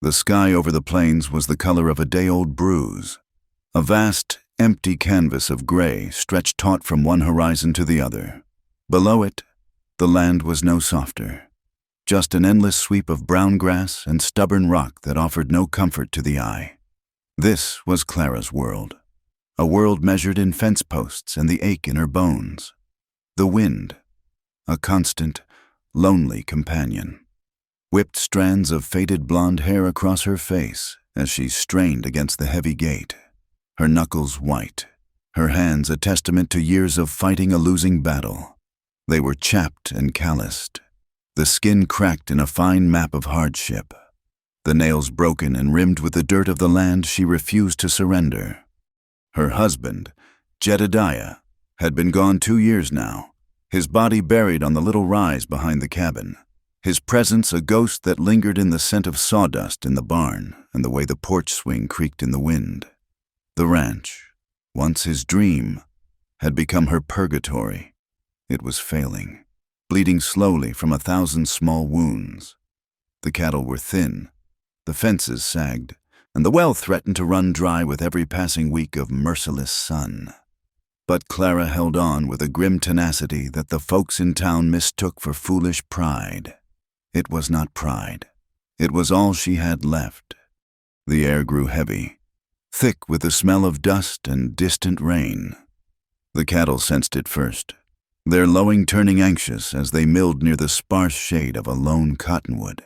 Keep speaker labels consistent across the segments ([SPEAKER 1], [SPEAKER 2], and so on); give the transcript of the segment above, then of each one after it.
[SPEAKER 1] The sky over the plains was the color of a day-old bruise. A vast, empty canvas of gray stretched taut from one horizon to the other. Below it, the land was no softer, just an endless sweep of brown grass and stubborn rock that offered no comfort to the eye. This was Clara's world, a world measured in fence posts and the ache in her bones. The wind, a constant, lonely companion, whipped strands of faded blonde hair across her face as she strained against the heavy gate, her knuckles white, her hands a testament to years of fighting a losing battle. They were chapped and calloused, the skin cracked in a fine map of hardship, the nails broken and rimmed with the dirt of the land she refused to surrender. Her husband, Jedediah, had been gone 2 years now, his body buried on the little rise behind the cabin, his presence a ghost that lingered in the scent of sawdust in the barn and the way the porch swing creaked in the wind. The ranch, once his dream, had become her purgatory. It was failing, bleeding slowly from 1,000 small wounds. The cattle were thin, the fences sagged, and the well threatened to run dry with every passing week of merciless sun. But Clara held on with a grim tenacity that the folks in town mistook for foolish pride. It was not pride. It was all she had left. The air grew heavy, thick with the smell of dust and distant rain. The cattle sensed it first, their lowing turning anxious as they milled near the sparse shade of a lone cottonwood.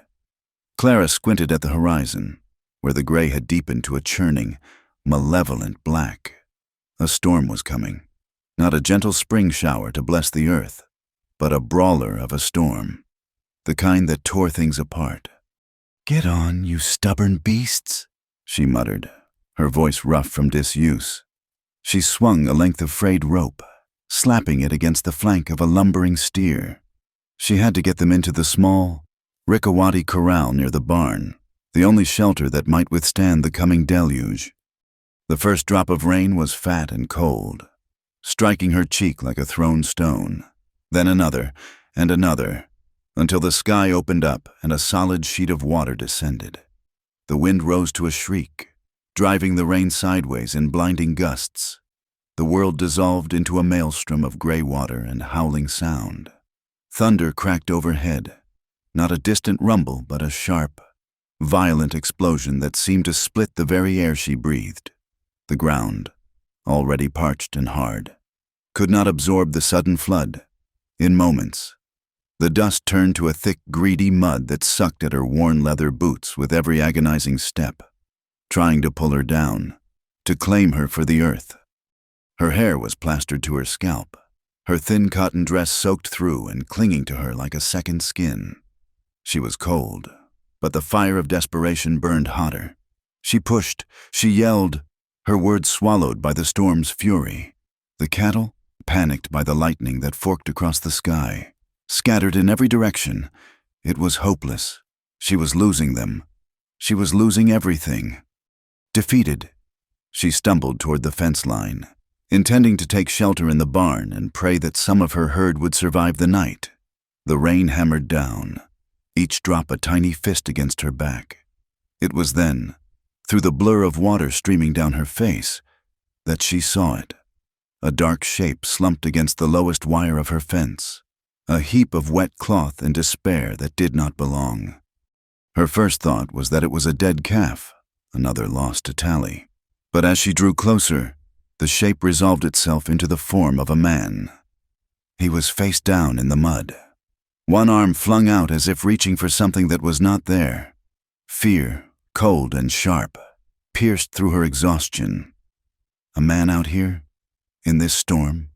[SPEAKER 1] Clara squinted at the horizon, where the gray had deepened to a churning, malevolent black. A storm was coming, not a gentle spring shower to bless the earth, but a brawler of a storm, the kind that tore things apart. "Get on, you stubborn beasts," she muttered, her voice rough from disuse. She swung a length of frayed rope, slapping it against the flank of a lumbering steer. She had to get them into the small, Rickawati corral near the barn, the only shelter that might withstand the coming deluge. The first drop of rain was fat and cold, striking her cheek like a thrown stone, then another and another, until the sky opened up and a solid sheet of water descended. The wind rose to a shriek, driving the rain sideways in blinding gusts. The world dissolved into a maelstrom of gray water and howling sound. Thunder cracked overhead, not a distant rumble but a sharp, violent explosion that seemed to split the very air she breathed. The ground, already parched and hard, could not absorb the sudden flood. In moments, the dust turned to a thick, greedy mud that sucked at her worn leather boots with every agonizing step, trying to pull her down, to claim her for the earth. Her hair was plastered to her scalp, her thin cotton dress soaked through and clinging to her like a second skin. She was cold, but the fire of desperation burned hotter. She pushed, she yelled, her words swallowed by the storm's fury. The cattle, panicked by the lightning that forked across the sky, scattered in every direction. It was hopeless. She was losing them. She was losing everything. Defeated, she stumbled toward the fence line, intending to take shelter in the barn and pray that some of her herd would survive the night. The rain hammered down, each drop a tiny fist against her back. It was then, through the blur of water streaming down her face, that she saw it. A dark shape slumped against the lowest wire of her fence, a heap of wet cloth and despair that did not belong. Her first thought was that it was a dead calf, another loss to tally. But as she drew closer, the shape resolved itself into the form of a man. He was face down in the mud, one arm flung out as if reaching for something that was not there. Fear, cold and sharp, pierced through her exhaustion. A man out here? In this storm?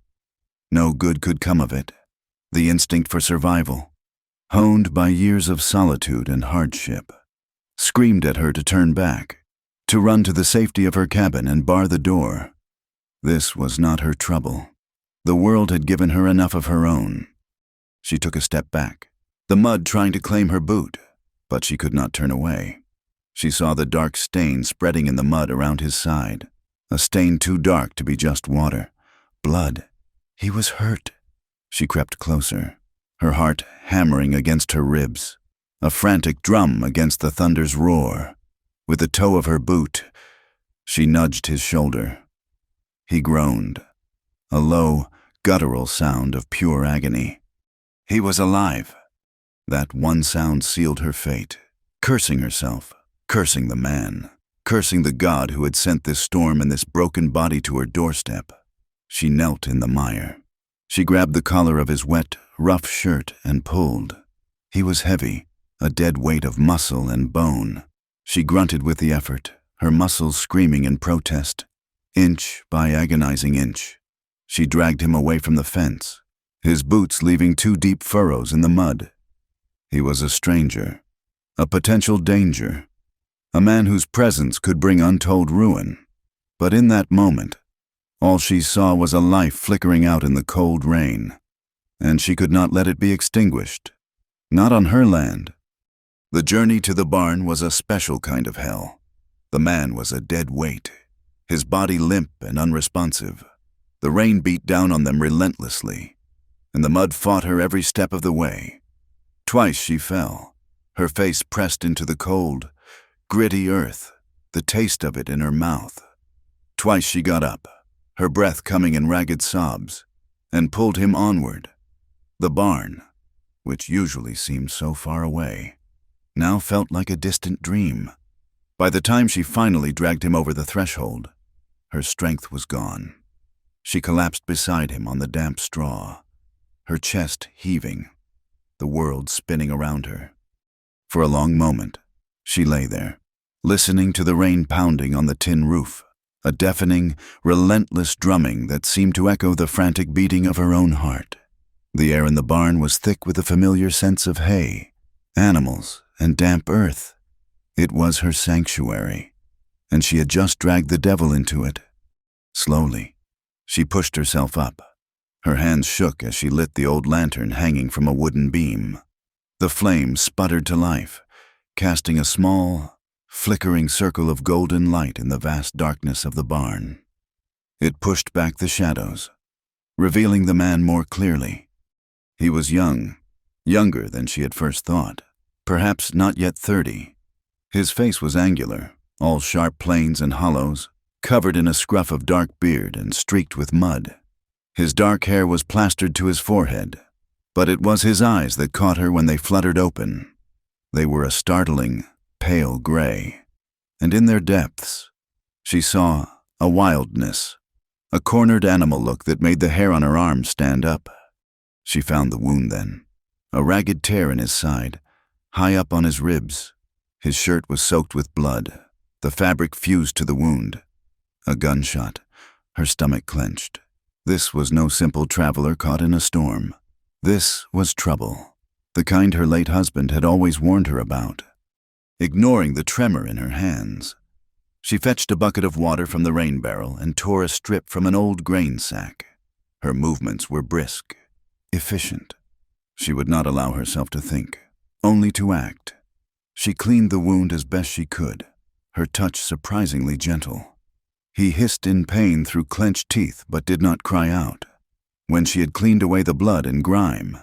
[SPEAKER 1] No good could come of it. The instinct for survival, honed by years of solitude and hardship, screamed at her to turn back, to run to the safety of her cabin and bar the door. This was not her trouble. The world had given her enough of her own. She took a step back, the mud trying to claim her boot, but she could not turn away. She saw the dark stain spreading in the mud around his side, a stain too dark to be just water. Blood. He was hurt. She crept closer, her heart hammering against her ribs, a frantic drum against the thunder's roar. With the toe of her boot, she nudged his shoulder. He groaned, a low, guttural sound of pure agony. He was alive. That one sound sealed her fate, cursing herself, cursing the man, cursing the God who had sent this storm and this broken body to her doorstep. She knelt in the mire. She grabbed the collar of his wet, rough shirt and pulled. He was heavy, a dead weight of muscle and bone. She grunted with the effort, her muscles screaming in protest. Inch by agonizing inch, she dragged him away from the fence, his boots leaving 2 deep furrows in the mud. He was a stranger, a potential danger, a man whose presence could bring untold ruin. But in that moment, all she saw was a life flickering out in the cold rain, and she could not let it be extinguished. Not on her land. The journey to the barn was a special kind of hell. The man was a dead weight, his body limp and unresponsive. The rain beat down on them relentlessly, and the mud fought her every step of the way. Twice she fell, her face pressed into the cold, gritty earth, the taste of it in her mouth. Twice she got up, her breath coming in ragged sobs, and pulled him onward. The barn, which usually seemed so far away, now felt like a distant dream. By the time she finally dragged him over the threshold, her strength was gone. She collapsed beside him on the damp straw, her chest heaving, the world spinning around her. For a long moment, she lay there, listening to the rain pounding on the tin roof, a deafening, relentless drumming that seemed to echo the frantic beating of her own heart. The air in the barn was thick with the familiar scents of hay, animals, and damp earth. It was her sanctuary, and she had just dragged the devil into it. Slowly, she pushed herself up. Her hands shook as she lit the old lantern hanging from a wooden beam. The flame sputtered to life, casting a small, flickering circle of golden light in the vast darkness of the barn. It pushed back the shadows, revealing the man more clearly. He was young, younger than she had first thought, perhaps not yet 30. His face was angular, all sharp planes and hollows, covered in a scruff of dark beard and streaked with mud. His dark hair was plastered to his forehead, but it was his eyes that caught her when they fluttered open. They were a startling, pale gray, and in their depths, she saw a wildness, a cornered animal look that made the hair on her arms stand up. She found the wound then, a ragged tear in his side, high up on his ribs. His shirt was soaked with blood, the fabric fused to the wound. A gunshot, her stomach clenched. This was no simple traveler caught in a storm. This was trouble, the kind her late husband had always warned her about. Ignoring the tremor in her hands, she fetched a bucket of water from the rain barrel and tore a strip from an old grain sack. Her movements were brisk, efficient. She would not allow herself to think, only to act. She cleaned the wound as best she could, her touch surprisingly gentle. He hissed in pain through clenched teeth but did not cry out. When she had cleaned away the blood and grime,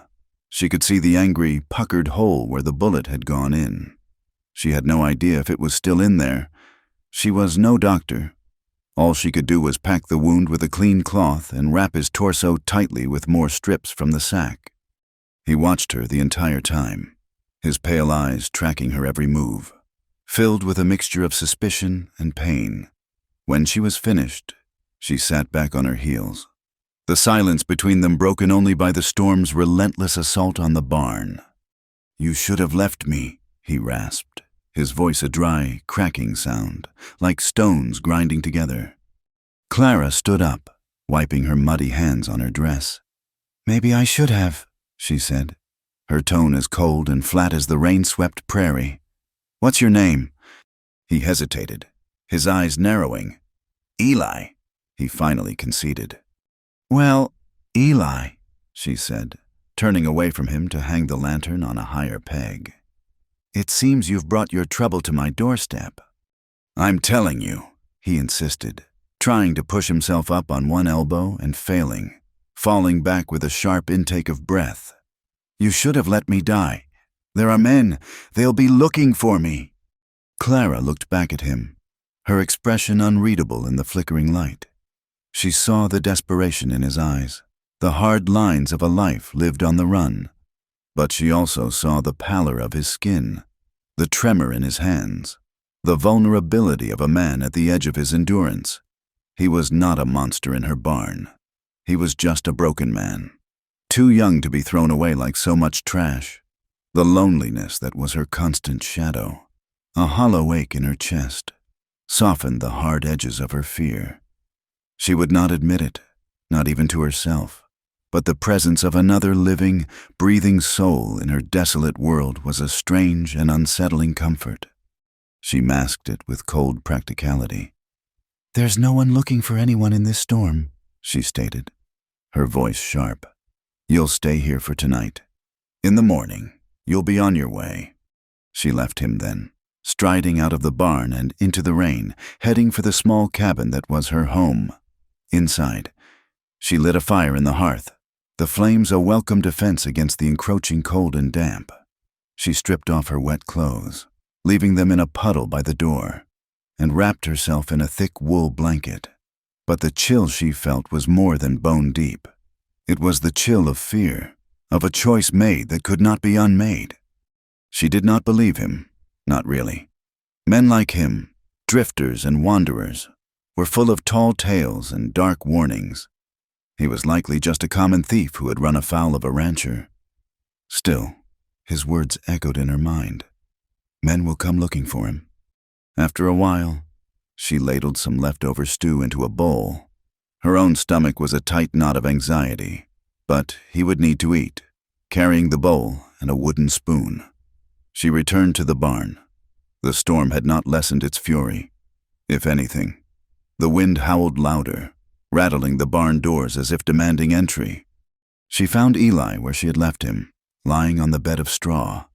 [SPEAKER 1] she could see the angry, puckered hole where the bullet had gone in. She had no idea if it was still in there. She was no doctor. All she could do was pack the wound with a clean cloth and wrap his torso tightly with more strips from the sack. He watched her the entire time, his pale eyes tracking her every move, filled with a mixture of suspicion and pain. When she was finished, she sat back on her heels, the silence between them broken only by the storm's relentless assault on the barn. "You should have left me," he rasped, his voice a dry, cracking sound, like stones grinding together. Clara stood up, wiping her muddy hands on her dress. "Maybe I should have," she said, her tone as cold and flat as the rain-swept prairie. "What's your name?" He hesitated, his eyes narrowing. "Eli," he finally conceded. "Well, Eli," she said, turning away from him to hang the lantern on a higher peg. "It seems you've brought your trouble to my doorstep." "I'm telling you," he insisted, trying to push himself up on one elbow and failing, falling back with a sharp intake of breath. "You should have let me die. There are men. They'll be looking for me." Clara looked back at him, her expression unreadable in the flickering light. She saw the desperation in his eyes, the hard lines of a life lived on the run. But she also saw the pallor of his skin, the tremor in his hands, the vulnerability of a man at the edge of his endurance. He was not a monster in her barn. He was just a broken man, too young to be thrown away like so much trash. The loneliness that was her constant shadow, a hollow ache in her chest, softened the hard edges of her fear. She would not admit it, not even to herself, but the presence of another living, breathing soul in her desolate world was a strange and unsettling comfort. She masked it with cold practicality. "There's no one looking for anyone in this storm," she stated, her voice sharp. "You'll stay here for tonight. In the morning, you'll be on your way." She left him then, striding out of the barn and into the rain, heading for the small cabin that was her home. Inside, she lit a fire in the hearth, the flames a welcome defense against the encroaching cold and damp. She stripped off her wet clothes, leaving them in a puddle by the door, and wrapped herself in a thick wool blanket. But the chill she felt was more than bone deep. It was the chill of fear, of a choice made that could not be unmade. She did not believe him, not really. Men like him, drifters and wanderers, were full of tall tales and dark warnings. He was likely just a common thief who had run afoul of a rancher. Still, his words echoed in her mind. Men will come looking for him. After a while, she ladled some leftover stew into a bowl. Her own stomach was a tight knot of anxiety, but he would need to eat, carrying the bowl and a wooden spoon. She returned to the barn. The storm had not lessened its fury. If anything, the wind howled louder, rattling the barn doors as if demanding entry. She found Eli where she had left him, lying on the bed of straw.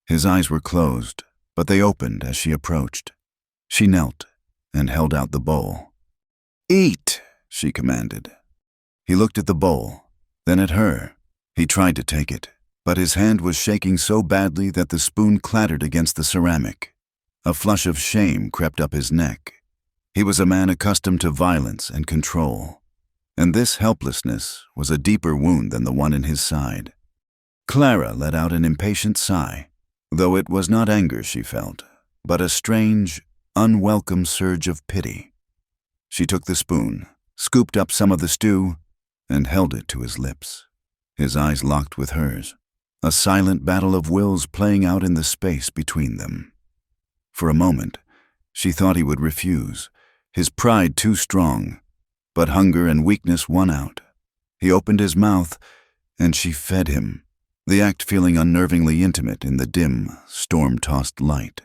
[SPEAKER 1] His eyes were closed, but they opened as she approached. She knelt and held out the bowl. "Eat," she commanded. He looked at the bowl, then at her. He tried to take it, but his hand was shaking so badly that the spoon clattered against the ceramic. A flush of shame crept up his neck. He was a man accustomed to violence and control, and this helplessness was a deeper wound than the one in his side. Clara let out an impatient sigh, though it was not anger she felt, but a strange, unwelcome surge of pity. She took the spoon, scooped up some of the stew, and held it to his lips. His eyes locked with hers, a silent battle of wills playing out in the space between them. For a moment, she thought he would refuse, his pride too strong, but hunger and weakness won out. He opened his mouth, and she fed him, the act feeling unnervingly intimate in the dim, storm-tossed light.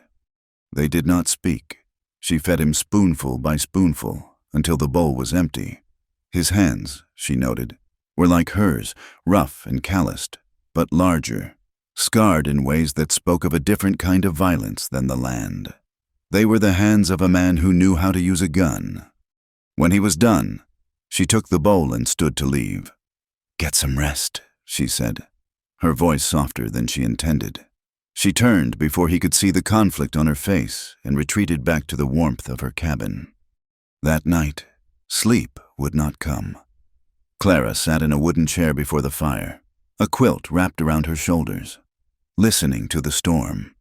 [SPEAKER 1] They did not speak. She fed him spoonful by spoonful until the bowl was empty. His hands, she noted, were like hers, rough and calloused, but larger, scarred in ways that spoke of a different kind of violence than the land. They were the hands of a man who knew how to use a gun. When he was done, she took the bowl and stood to leave. "Get some rest," she said, her voice softer than she intended. She turned before he could see the conflict on her face and retreated back to the warmth of her cabin. That night, sleep would not come. Clara sat in a wooden chair before the fire, a quilt wrapped around her shoulders, listening to the storm.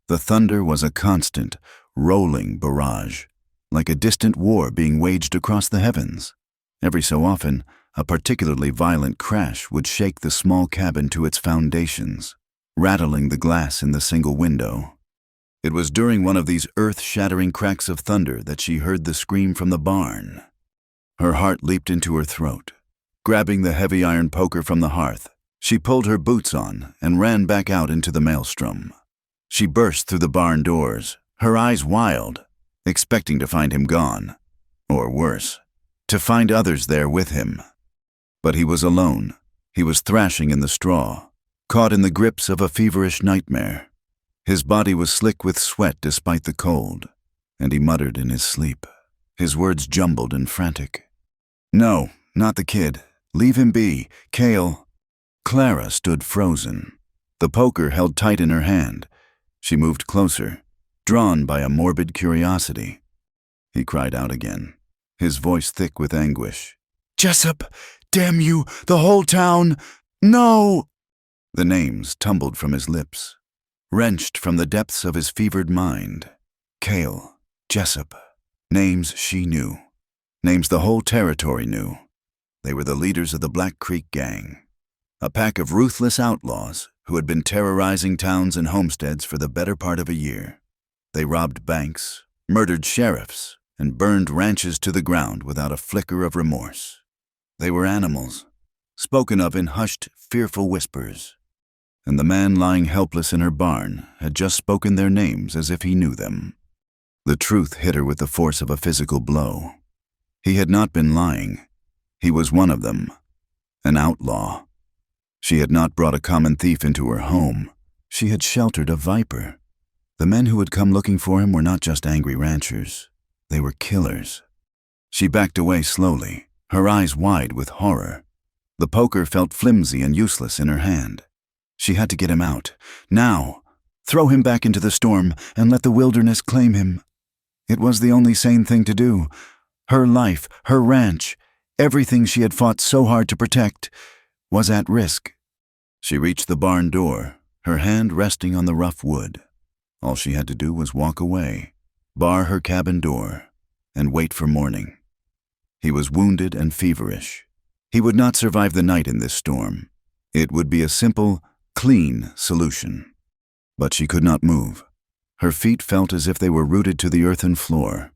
[SPEAKER 1] The thunder was a constant, rolling barrage, like a distant war being waged across the heavens. Every so often, a particularly violent crash would shake the small cabin to its foundations, rattling the glass in the single window. It was during one of these earth-shattering cracks of thunder that she heard the scream from the barn. Her heart leaped into her throat. Grabbing the heavy iron poker from the hearth, she pulled her boots on and ran back out into the maelstrom. She burst through the barn doors, her eyes wild, expecting to find him gone, or worse, to find others there with him. But he was alone. He was thrashing in the straw, caught in the grips of a feverish nightmare. His body was slick with sweat despite the cold, and he muttered in his sleep, his words jumbled and frantic. "No, not the kid. Leave him be. Cale." Clara stood frozen, the poker held tight in her hand. She moved closer, drawn by a morbid curiosity. He cried out again, his voice thick with anguish. "Jessup! Damn you! The whole town! No!" The names tumbled from his lips, wrenched from the depths of his fevered mind. Cale, Jessup, names she knew, names the whole territory knew. They were the leaders of the Black Creek Gang, a pack of ruthless outlaws who had been terrorizing towns and homesteads for the better part of a year. They robbed banks, murdered sheriffs, and burned ranches to the ground without a flicker of remorse. They were animals, spoken of in hushed, fearful whispers, and the man lying helpless in her barn had just spoken their names as if he knew them. The truth hit her with the force of a physical blow. He had not been lying. He was one of them, an outlaw. She had not brought a common thief into her home. She had sheltered a viper. The men who had come looking for him were not just angry ranchers. They were killers. She backed away slowly, her eyes wide with horror. The poker felt flimsy and useless in her hand. She had to get him out, now. Throw him back into the storm and let the wilderness claim him. It was the only sane thing to do. Her life, her ranch, everything she had fought so hard to protect, was at risk. She reached the barn door, her hand resting on the rough wood. All she had to do was walk away, bar her cabin door, and wait for morning. He was wounded and feverish. He would not survive the night in this storm. It would be a simple, clean solution. But she could not move. Her feet felt as if they were rooted to the earthen floor.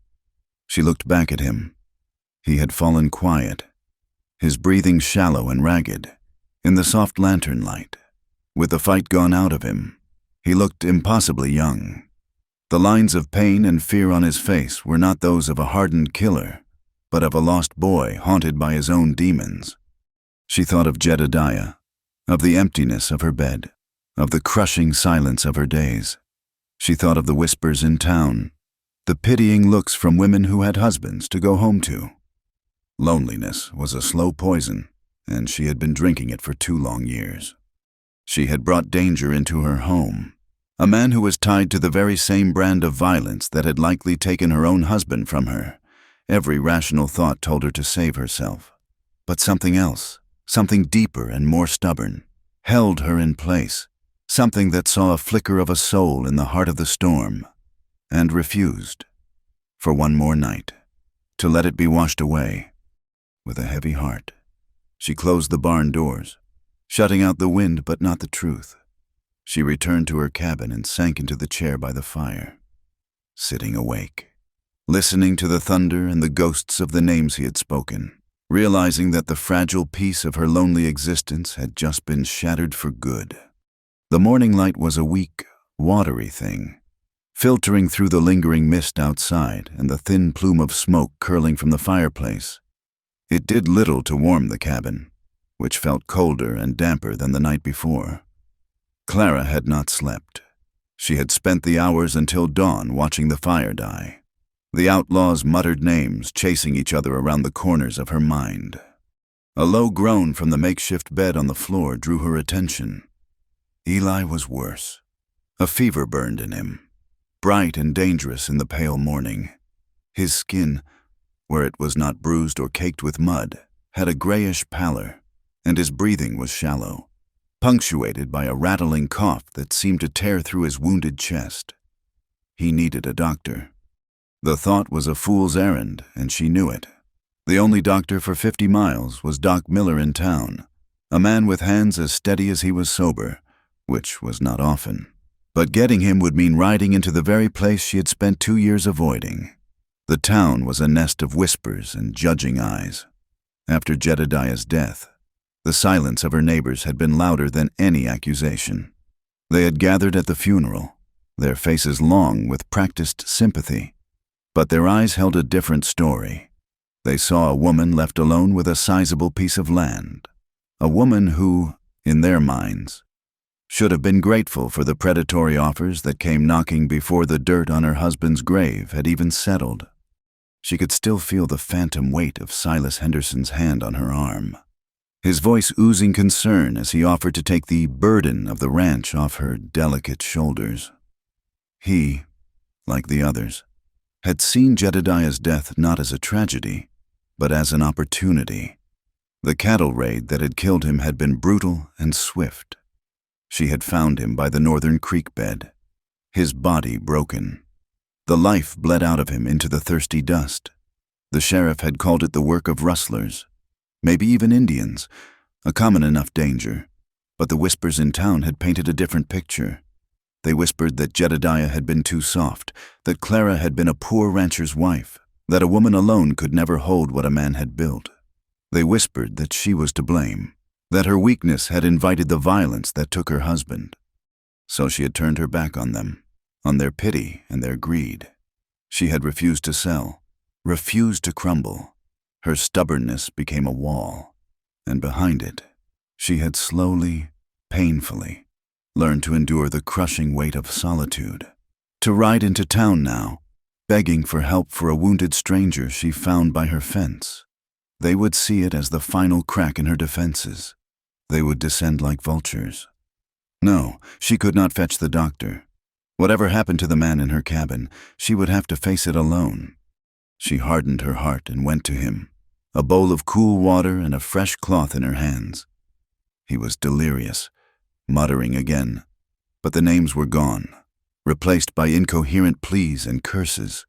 [SPEAKER 1] She looked back at him. He had fallen quiet, his breathing shallow and ragged, in the soft lantern light. With the fight gone out of him, he looked impossibly young. The lines of pain and fear on his face were not those of a hardened killer, but of a lost boy haunted by his own demons. She thought of Jedediah, of the emptiness of her bed, of the crushing silence of her days. She thought of the whispers in town, the pitying looks from women who had husbands to go home to. Loneliness was a slow poison, and she had been drinking it for 2 long years. She had brought danger into her home, a man who was tied to the very same brand of violence that had likely taken her own husband from her. Every rational thought told her to save herself. But something else, something deeper and more stubborn, held her in place, something that saw a flicker of a soul in the heart of the storm, and refused, for one more night, to let it be washed away. With a heavy heart, she closed the barn doors, shutting out the wind but not the truth. She returned to her cabin and sank into the chair by the fire, sitting awake, listening to the thunder and the ghosts of the names he had spoken, realizing that the fragile peace of her lonely existence had just been shattered for good. The morning light was a weak, watery thing, filtering through the lingering mist outside and the thin plume of smoke curling from the fireplace. It did little to warm the cabin, which felt colder and damper than the night before. Clara had not slept. She had spent the hours until dawn watching the fire die, the outlaws' muttered names chasing each other around the corners of her mind. A low groan from the makeshift bed on the floor drew her attention. Eli was worse. A fever burned in him, bright and dangerous in the pale morning. His skin, where it was not bruised or caked with mud, had a grayish pallor, and his breathing was shallow, punctuated by a rattling cough that seemed to tear through his wounded chest. He needed a doctor. The thought was a fool's errand, and she knew it. The only doctor for 50 miles was Doc Miller in town, a man with hands as steady as he was sober, which was not often. But getting him would mean riding into the very place she had spent 2 years avoiding. The town was a nest of whispers and judging eyes. After Jedediah's death, the silence of her neighbors had been louder than any accusation. They had gathered at the funeral, their faces long with practiced sympathy, but their eyes held a different story. They saw a woman left alone with a sizable piece of land, a woman who, in their minds, should have been grateful for the predatory offers that came knocking before the dirt on her husband's grave had even settled. She could still feel the phantom weight of Silas Henderson's hand on her arm, his voice oozing concern as he offered to take the burden of the ranch off her delicate shoulders. He, like the others, had seen Jedediah's death not as a tragedy, but as an opportunity. The cattle raid that had killed him had been brutal and swift. She had found him by the northern creek bed, his body broken. The life bled out of him into the thirsty dust. The sheriff had called it the work of rustlers, maybe even Indians, a common enough danger, but the whispers in town had painted a different picture. They whispered that Jedediah had been too soft, that Clara had been a poor rancher's wife, that a woman alone could never hold what a man had built. They whispered that she was to blame, that her weakness had invited the violence that took her husband. So she had turned her back on them, on their pity and their greed. She had refused to sell, refused to crumble. Her stubbornness became a wall, and behind it, she had slowly, painfully, learned to endure the crushing weight of solitude, to ride into town now, begging for help for a wounded stranger she found by her fence. They would see it as the final crack in her defenses. They would descend like vultures. No, she could not fetch the doctor. Whatever happened to the man in her cabin, she would have to face it alone. She hardened her heart and went to him, a bowl of cool water and a fresh cloth in her hands. He was delirious, muttering again, but the names were gone, replaced by incoherent pleas and curses.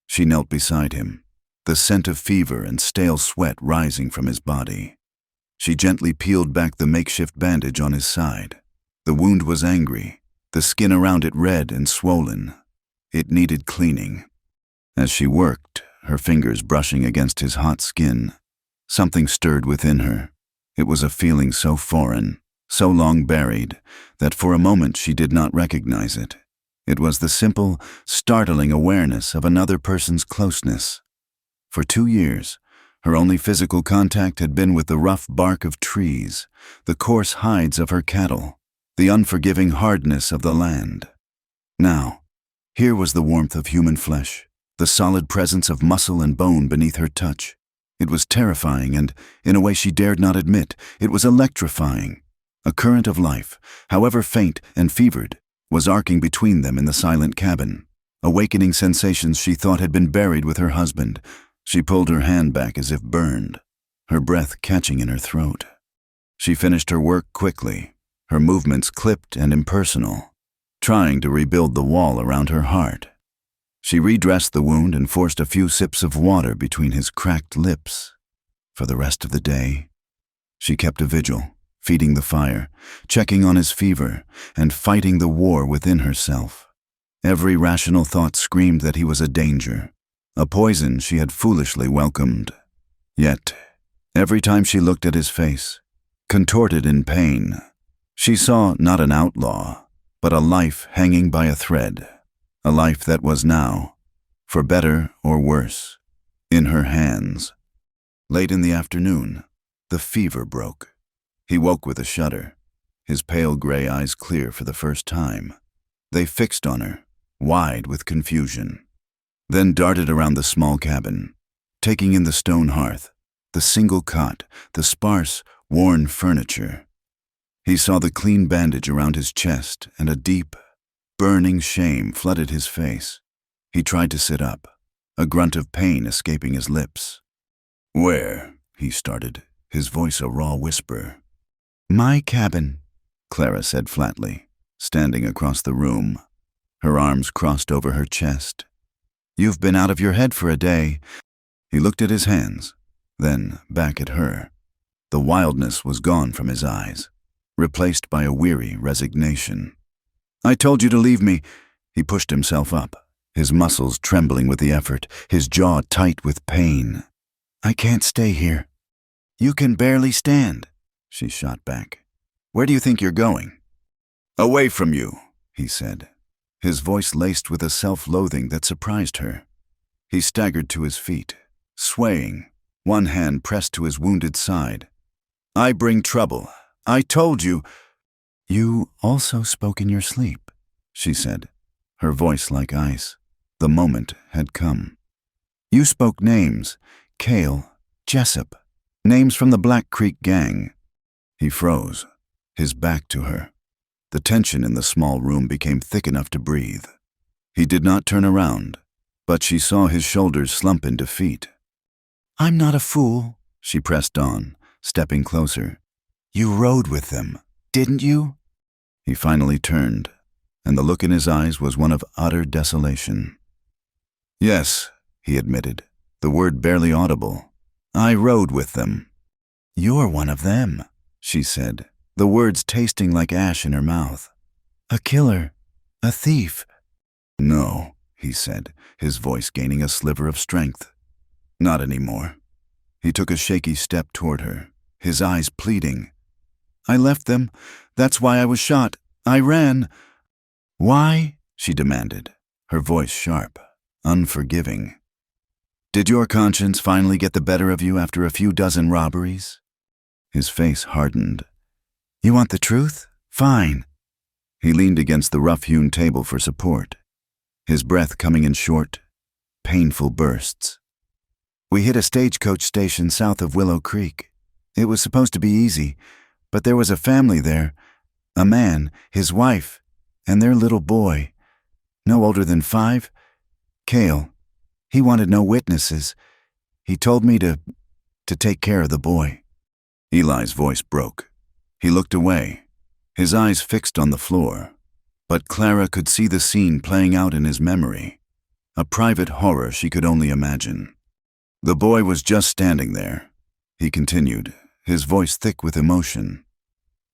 [SPEAKER 1] She knelt beside him, the scent of fever and stale sweat rising from his body. She gently peeled back the makeshift bandage on his side. The wound was angry, the skin around it red and swollen. It needed cleaning. As she worked, her fingers brushing against his hot skin, something stirred within her. It was a feeling so foreign, so long buried, that for a moment she did not recognize it. It was the simple, startling awareness of another person's closeness. For 2 years, her only physical contact had been with the rough bark of trees, the coarse hides of her cattle, the unforgiving hardness of the land. Now, here was the warmth of human flesh, the solid presence of muscle and bone beneath her touch. It was terrifying and, in a way she dared not admit, it was electrifying. A current of life, however faint and fevered, was arcing between them in the silent cabin, awakening sensations she thought had been buried with her husband. She pulled her hand back as if burned, her breath catching in her throat. She finished her work quickly, her movements clipped and impersonal, trying to rebuild the wall around her heart. She redressed the wound and forced a few sips of water between his cracked lips. For the rest of the day, she kept a vigil, feeding the fire, checking on his fever, and fighting the war within herself. Every rational thought screamed that he was a danger, a poison she had foolishly welcomed. Yet, every time she looked at his face, contorted in pain, she saw not an outlaw, but a life hanging by a thread, a life that was now, for better or worse, in her hands. Late in the afternoon, the fever broke. He woke with a shudder, his pale gray eyes clear for the first time. They fixed on her, wide with confusion, then darted around the small cabin, taking in the stone hearth, the single cot, the sparse, worn furniture. He saw the clean bandage around his chest, and a deep, burning shame flooded his face. He tried to sit up, a grunt of pain escaping his lips. "Where?" he started, his voice a raw whisper. "My cabin," Clara said flatly, standing across the room, her arms crossed over her chest. "You've been out of your head for a day." He looked at his hands, then back at her. The wildness was gone from his eyes, replaced by a weary resignation. "I told you to leave me." He pushed himself up, his muscles trembling with the effort, his jaw tight with pain. "I can't stay here." "You can barely stand," she shot back. "Where do you think you're going?" "Away from you," he said, his voice laced with a self-loathing that surprised her. He staggered to his feet, swaying, one hand pressed to his wounded side. "I bring trouble. I told you." "You also spoke in your sleep," she said, her voice like ice. The moment had come. "You spoke names, Cale, Jessup, names from the Black Creek gang." He froze, his back to her. The tension in the small room became thick enough to breathe. He did not turn around, but she saw his shoulders slump in defeat. "I'm not a fool," she pressed on, stepping closer. "You rode with them, didn't you?" He finally turned, and the look in his eyes was one of utter desolation. "Yes," he admitted, the word barely audible. "I rode with them." "You're one of them," she said, the words tasting like ash in her mouth. "A killer, a thief." "No," he said, his voice gaining a sliver of strength. "Not anymore." He took a shaky step toward her, his eyes pleading. "I left them. That's why I was shot. I ran." "Why?" she demanded, her voice sharp, unforgiving. "Did your conscience finally get the better of you after a few dozen robberies?" His face hardened. "You want the truth? Fine." He leaned against the rough-hewn table for support, his breath coming in short, painful bursts. "We hit a stagecoach station south of Willow Creek. It was supposed to be easy, but there was a family there, a man, his wife, and their little boy, no older than 5. Cale. He wanted no witnesses. He told me to take care of the boy." Eli's voice broke. He looked away, his eyes fixed on the floor, but Clara could see the scene playing out in his memory, a private horror she could only imagine. "The boy was just standing there," he continued, his voice thick with emotion.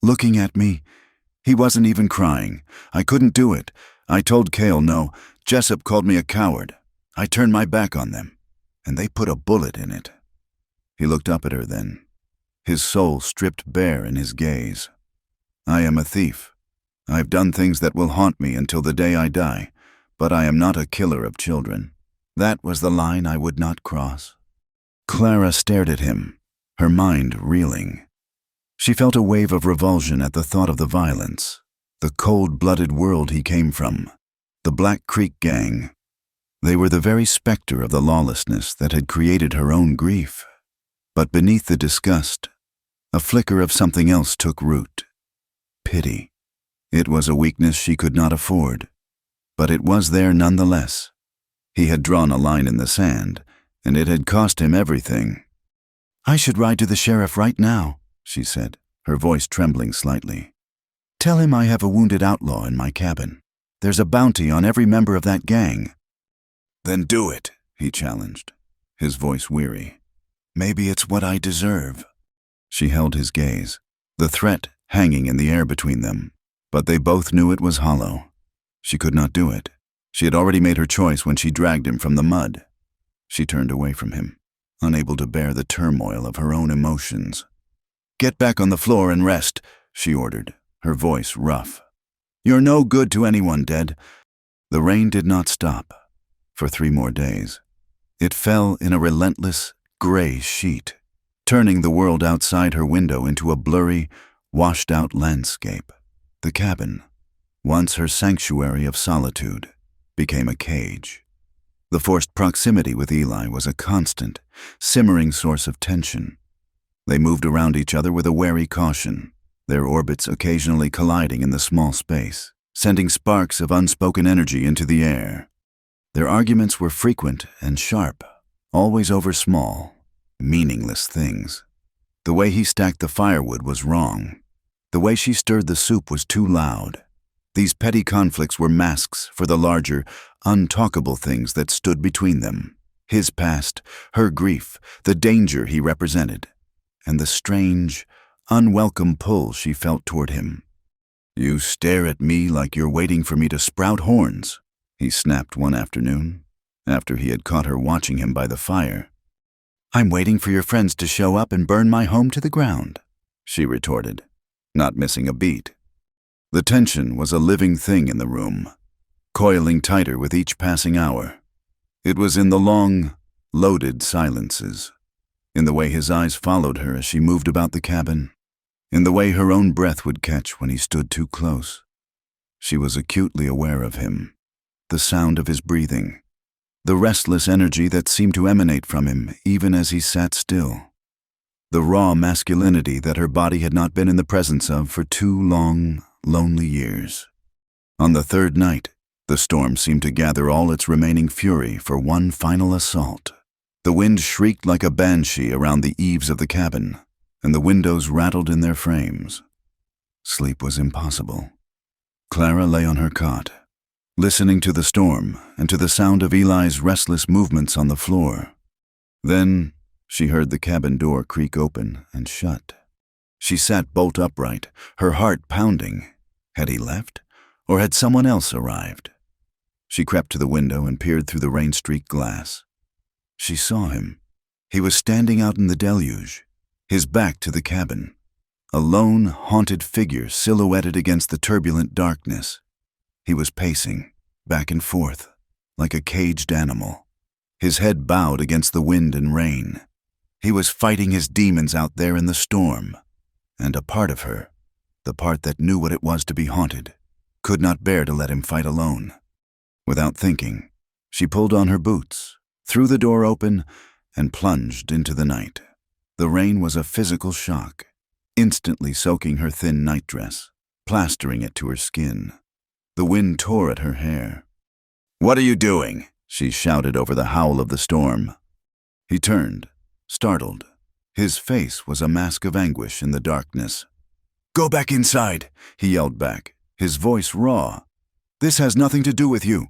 [SPEAKER 1] "Looking at me. He wasn't even crying. I couldn't do it. I told Cale no. Jessup called me a coward. I turned my back on them, and they put a bullet in it." He looked up at her then, his soul stripped bare in his gaze. "I am a thief. I've done things that will haunt me until the day I die, but I am not a killer of children. That was the line I would not cross." Clara stared at him, her mind reeling. She felt a wave of revulsion at the thought of the violence, the cold-blooded world he came from, the Black Creek Gang. They were the very specter of the lawlessness that had created her own grief. But beneath the disgust, a flicker of something else took root. Pity. It was a weakness she could not afford, but it was there nonetheless. He had drawn a line in the sand, and it had cost him everything. "I should ride to the sheriff right now," she said, her voice trembling slightly. "Tell him I have a wounded outlaw in my cabin. There's a bounty on every member of that gang." "Then do it," he challenged, his voice weary. "Maybe it's what I deserve." She held his gaze, the threat hanging in the air between them, but they both knew it was hollow. She could not do it. She had already made her choice when she dragged him from the mud. She turned away from him, unable to bear the turmoil of her own emotions. "Get back on the floor and rest," she ordered, her voice rough. "You're no good to anyone, dead." The rain did not stop for 3 more days. It fell in a relentless, gray sheet, turning the world outside her window into a blurry, washed-out landscape. The cabin, once her sanctuary of solitude, became a cage. The forced proximity with Eli was a constant, simmering source of tension. They moved around each other with a wary caution, their orbits occasionally colliding in the small space, sending sparks of unspoken energy into the air. Their arguments were frequent and sharp, always over small, meaningless things. The way he stacked the firewood was wrong. The way she stirred the soup was too loud. These petty conflicts were masks for the larger, untalkable things that stood between them. His past, her grief, the danger he represented, and the strange, unwelcome pull she felt toward him. "You stare at me like you're waiting for me to sprout horns," he snapped one afternoon, after he had caught her watching him by the fire. "I'm waiting for your friends to show up and burn my home to the ground," she retorted, not missing a beat. The tension was a living thing in the room, coiling tighter with each passing hour. It was in the long, loaded silences, in the way his eyes followed her as she moved about the cabin, in the way her own breath would catch when he stood too close. She was acutely aware of him, the sound of his breathing, the restless energy that seemed to emanate from him even as he sat still, the raw masculinity that her body had not been in the presence of for 2 long, lonely years. On the 3rd night, The storm seemed to gather all its remaining fury for one final assault. The wind shrieked like a banshee around the eaves of the cabin, and the windows rattled in their frames. Sleep was impossible. Clara lay on her cot, listening to the storm and to the sound of Eli's restless movements on the floor. Then she heard the cabin door creak open and shut. She sat bolt upright, her heart pounding. Had he left, or had someone else arrived? She crept to the window and peered through the rain-streaked glass. She saw him. He was standing out in the deluge, his back to the cabin, a lone, haunted figure silhouetted against the turbulent darkness. He was pacing, back and forth, like a caged animal, his head bowed against the wind and rain. He was fighting his demons out there in the storm, and a part of her, the part that knew what it was to be haunted, could not bear to let him fight alone. Without thinking, she pulled on her boots, threw the door open, and plunged into the night. The rain was a physical shock, instantly soaking her thin nightdress, plastering it to her skin. The wind tore at her hair. "What are you doing?" she shouted over the howl of the storm. He turned, startled. His face was a mask of anguish in the darkness. "Go back inside," he yelled back, his voice raw. "This has nothing to do with you.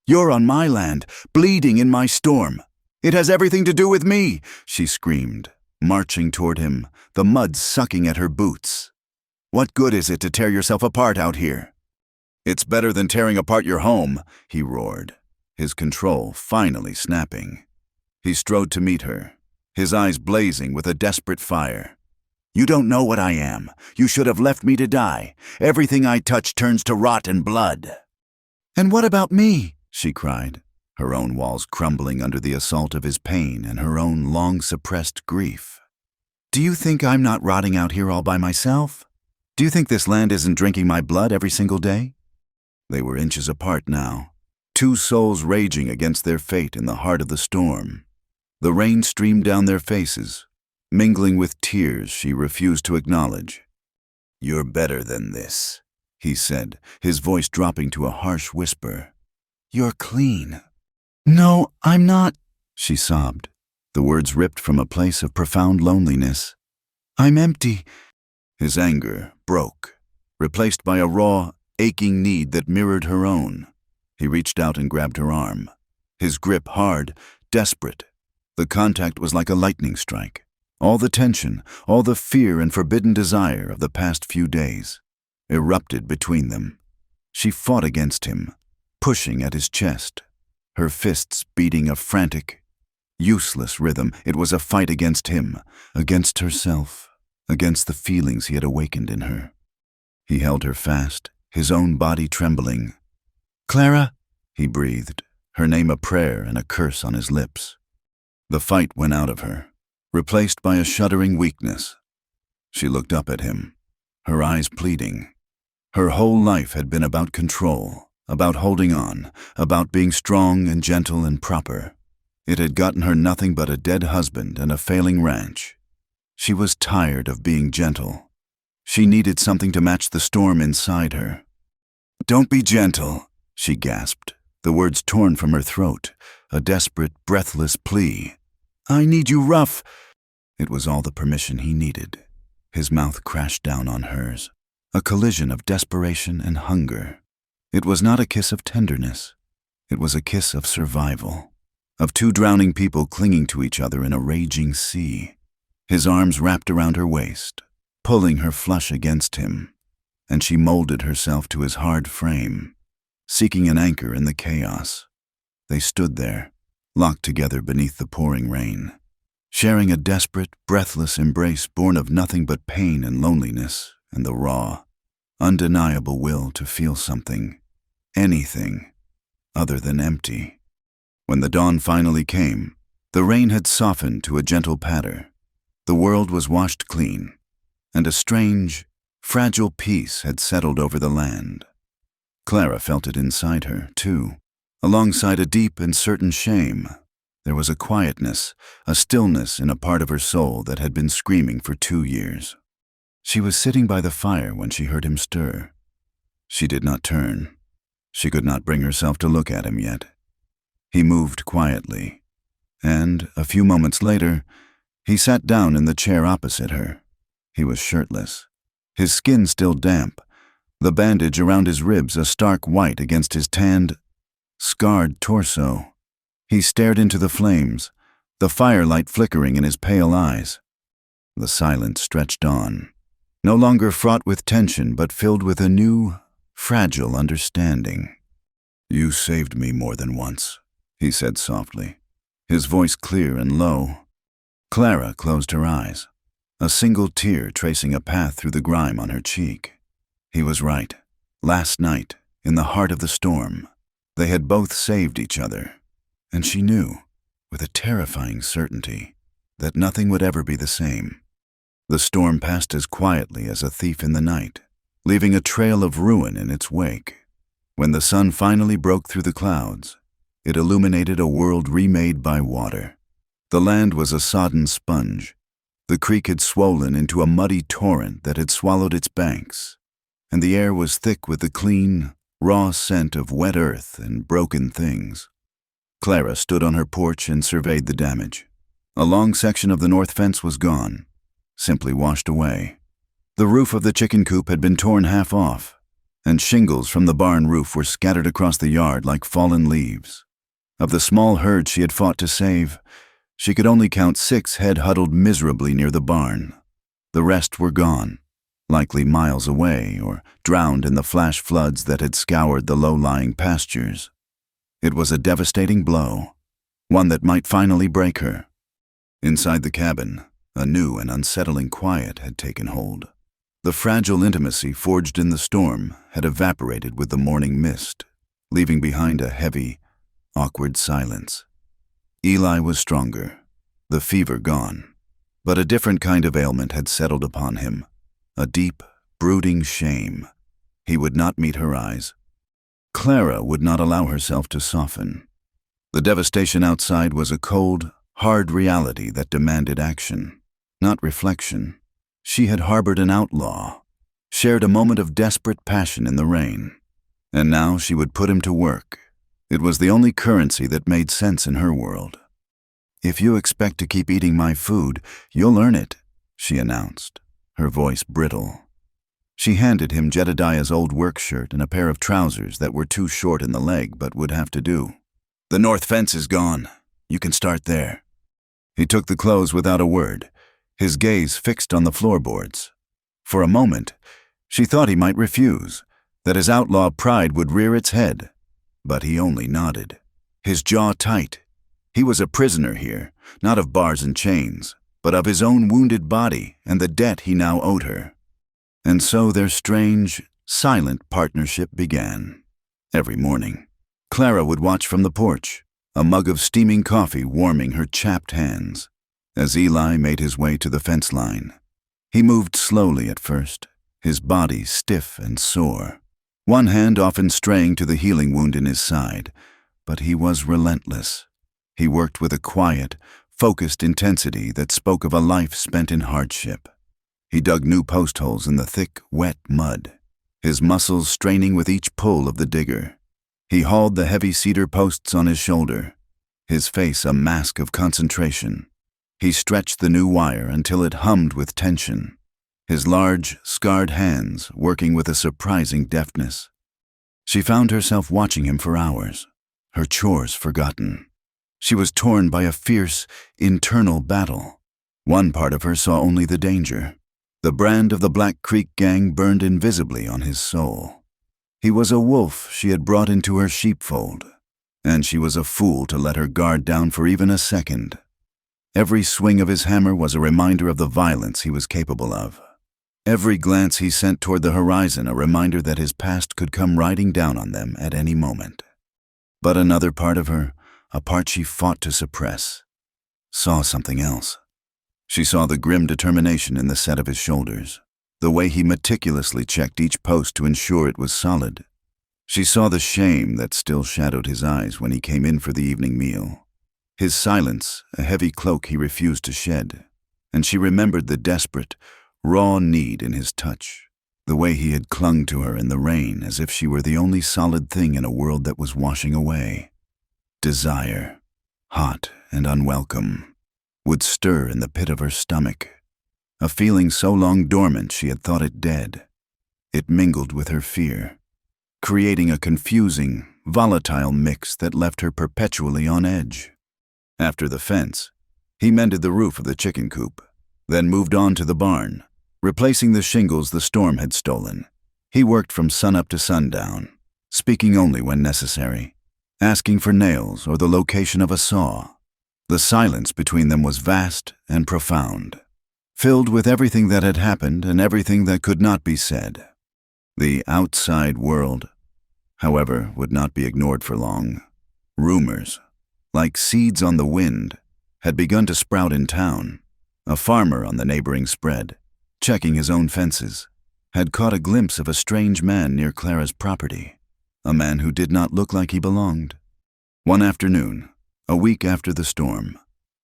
[SPEAKER 1] You're on my land, bleeding in my storm. It has everything to do with me," she screamed, marching toward him, the mud sucking at her boots. "What good is it to tear yourself apart out here?" "It's better than tearing apart your home," he roared, his control finally snapping. He strode to meet her, his eyes blazing with a desperate fire. "You don't know what I am. You should have left me to die. Everything I touch turns to rot and blood." "And what about me?" she cried, her own walls crumbling under the assault of his pain and her own long-suppressed grief. "Do you think I'm not rotting out here all by myself? Do you think this land isn't drinking my blood every single day?" They were inches apart now, two souls raging against their fate in the heart of the storm. The rain streamed down their faces, mingling with tears she refused to acknowledge. "You're better than this," he said, his voice dropping to a harsh whisper. "You're clean." "No, I'm not," she sobbed, the words ripped from a place of profound loneliness. "I'm empty." His anger broke, replaced by a raw, aching need that mirrored her own. He reached out and grabbed her arm, his grip hard, desperate. The contact was like a lightning strike. All the tension, all the fear and forbidden desire of the past few days erupted between them. She fought against him, pushing at his chest, her fists beating a frantic, useless rhythm. It was a fight against him, against herself, against the feelings he had awakened in her. He held her fast, his own body trembling. "Clara," he breathed, her name a prayer and a curse on his lips. The fight went out of her, replaced by a shuddering weakness. She looked up at him, her eyes pleading. Her whole life had been about control, about holding on, about being strong and gentle and proper. It had gotten her nothing but a dead husband and a failing ranch. She was tired of being gentle. She needed something to match the storm inside her. "Don't be gentle," she gasped, the words torn from her throat, a desperate, breathless plea. "I need you rough." It was all the permission he needed. His mouth crashed down on hers, a collision of desperation and hunger. It was not a kiss of tenderness. It was a kiss of survival, of two drowning people clinging to each other in a raging sea. His arms wrapped around her waist, pulling her flush against him, and she molded herself to his hard frame, seeking an anchor in the chaos. They stood there, locked together beneath the pouring rain, sharing a desperate, breathless embrace born of nothing but pain and loneliness and the raw, undeniable will to feel something, anything, other than empty. When the dawn finally came, the rain had softened to a gentle patter. The world was washed clean, and a strange, fragile peace had settled over the land. Clara felt it inside her, too. Alongside a deep and certain shame, there was a quietness, a stillness in a part of her soul that had been screaming for 2 years. She was sitting by the fire when she heard him stir. She did not turn. She could not bring herself to look at him yet. He moved quietly, and, a few moments later, he sat down in the chair opposite her. He was shirtless, his skin still damp, the bandage around his ribs a stark white against his tanned, scarred torso. He stared into the flames, the firelight flickering in his pale eyes. The silence stretched on, no longer fraught with tension but filled with a new, fragile understanding. "You saved me more than once," he said softly, his voice clear and low. Clara closed her eyes, a single tear tracing a path through the grime on her cheek. He was right. Last night, in the heart of the storm, they had both saved each other, and she knew, with a terrifying certainty, that nothing would ever be the same. The storm passed as quietly as a thief in the night, leaving a trail of ruin in its wake. When the sun finally broke through the clouds, it illuminated a world remade by water. The land was a sodden sponge. The creek had swollen into a muddy torrent that had swallowed its banks, and the air was thick with the clean, raw scent of wet earth and broken things. Clara stood on her porch and surveyed the damage. A long section of the north fence was gone, simply washed away. The roof of the chicken coop had been torn half off, and shingles from the barn roof were scattered across the yard like fallen leaves. Of the small herd she had fought to save, she could only count 6 head huddled miserably near the barn. The rest were gone, likely miles away or drowned in the flash floods that had scoured the low-lying pastures. It was a devastating blow, one that might finally break her. Inside the cabin, a new and unsettling quiet had taken hold. The fragile intimacy forged in the storm had evaporated with the morning mist, leaving behind a heavy, awkward silence. Eli was stronger, the fever gone, but a different kind of ailment had settled upon him, a deep, brooding shame. He would not meet her eyes. Clara would not allow herself to soften. The devastation outside was a cold, hard reality that demanded action, not reflection. She had harbored an outlaw, shared a moment of desperate passion in the rain, and now she would put him to work. It was the only currency that made sense in her world. "If you expect to keep eating my food, you'll earn it," she announced, her voice brittle. She handed him Jedediah's old work shirt and a pair of trousers that were too short in the leg but would have to do. "The north fence is gone. You can start there." He took the clothes without a word, his gaze fixed on the floorboards. For a moment, she thought he might refuse, that his outlaw pride would rear its head. But he only nodded, his jaw tight. He was a prisoner here, not of bars and chains, but of his own wounded body and the debt he now owed her. And so their strange, silent partnership began. Every morning, Clara would watch from the porch, a mug of steaming coffee warming her chapped hands, as Eli made his way to the fence line. He moved slowly at first, his body stiff and sore, one hand often straying to the healing wound in his side, but he was relentless. He worked with a quiet, focused intensity that spoke of a life spent in hardship. He dug new post holes in the thick, wet mud, his muscles straining with each pull of the digger. He hauled the heavy cedar posts on his shoulder, his face a mask of concentration. He stretched the new wire until it hummed with tension, his large, scarred hands working with a surprising deftness. She found herself watching him for hours, her chores forgotten. She was torn by a fierce, internal battle. One part of her saw only the danger. The brand of the Black Creek Gang burned invisibly on his soul. He was a wolf she had brought into her sheepfold, and she was a fool to let her guard down for even a second. Every swing of his hammer was a reminder of the violence he was capable of. Every glance he sent toward the horizon a reminder that his past could come riding down on them at any moment. But another part of her, a part she fought to suppress, saw something else. She saw the grim determination in the set of his shoulders, the way he meticulously checked each post to ensure it was solid. She saw the shame that still shadowed his eyes when he came in for the evening meal, his silence a heavy cloak he refused to shed, and she remembered the desperate, raw need in his touch, The way he had clung to her in the rain as if she were the only solid thing in a world that was washing away. Desire, hot and unwelcome, would stir in the pit of her stomach. A feeling so long dormant she had thought it dead. It mingled with her fear, creating a confusing, volatile mix that left her perpetually on edge. After the fence, he mended the roof of the chicken coop, then moved on to the barn, replacing the shingles the storm had stolen. He worked from sunup to sundown, speaking only when necessary, asking for nails or the location of a saw. The silence between them was vast and profound, filled with everything that had happened and everything that could not be said. The outside world, however, would not be ignored for long. Rumors, like seeds on the wind, had begun to sprout in town. A farmer on the neighboring spread, checking his own fences, had caught a glimpse of a strange man near Clara's property, a man who did not look like he belonged. One afternoon, a week after the storm,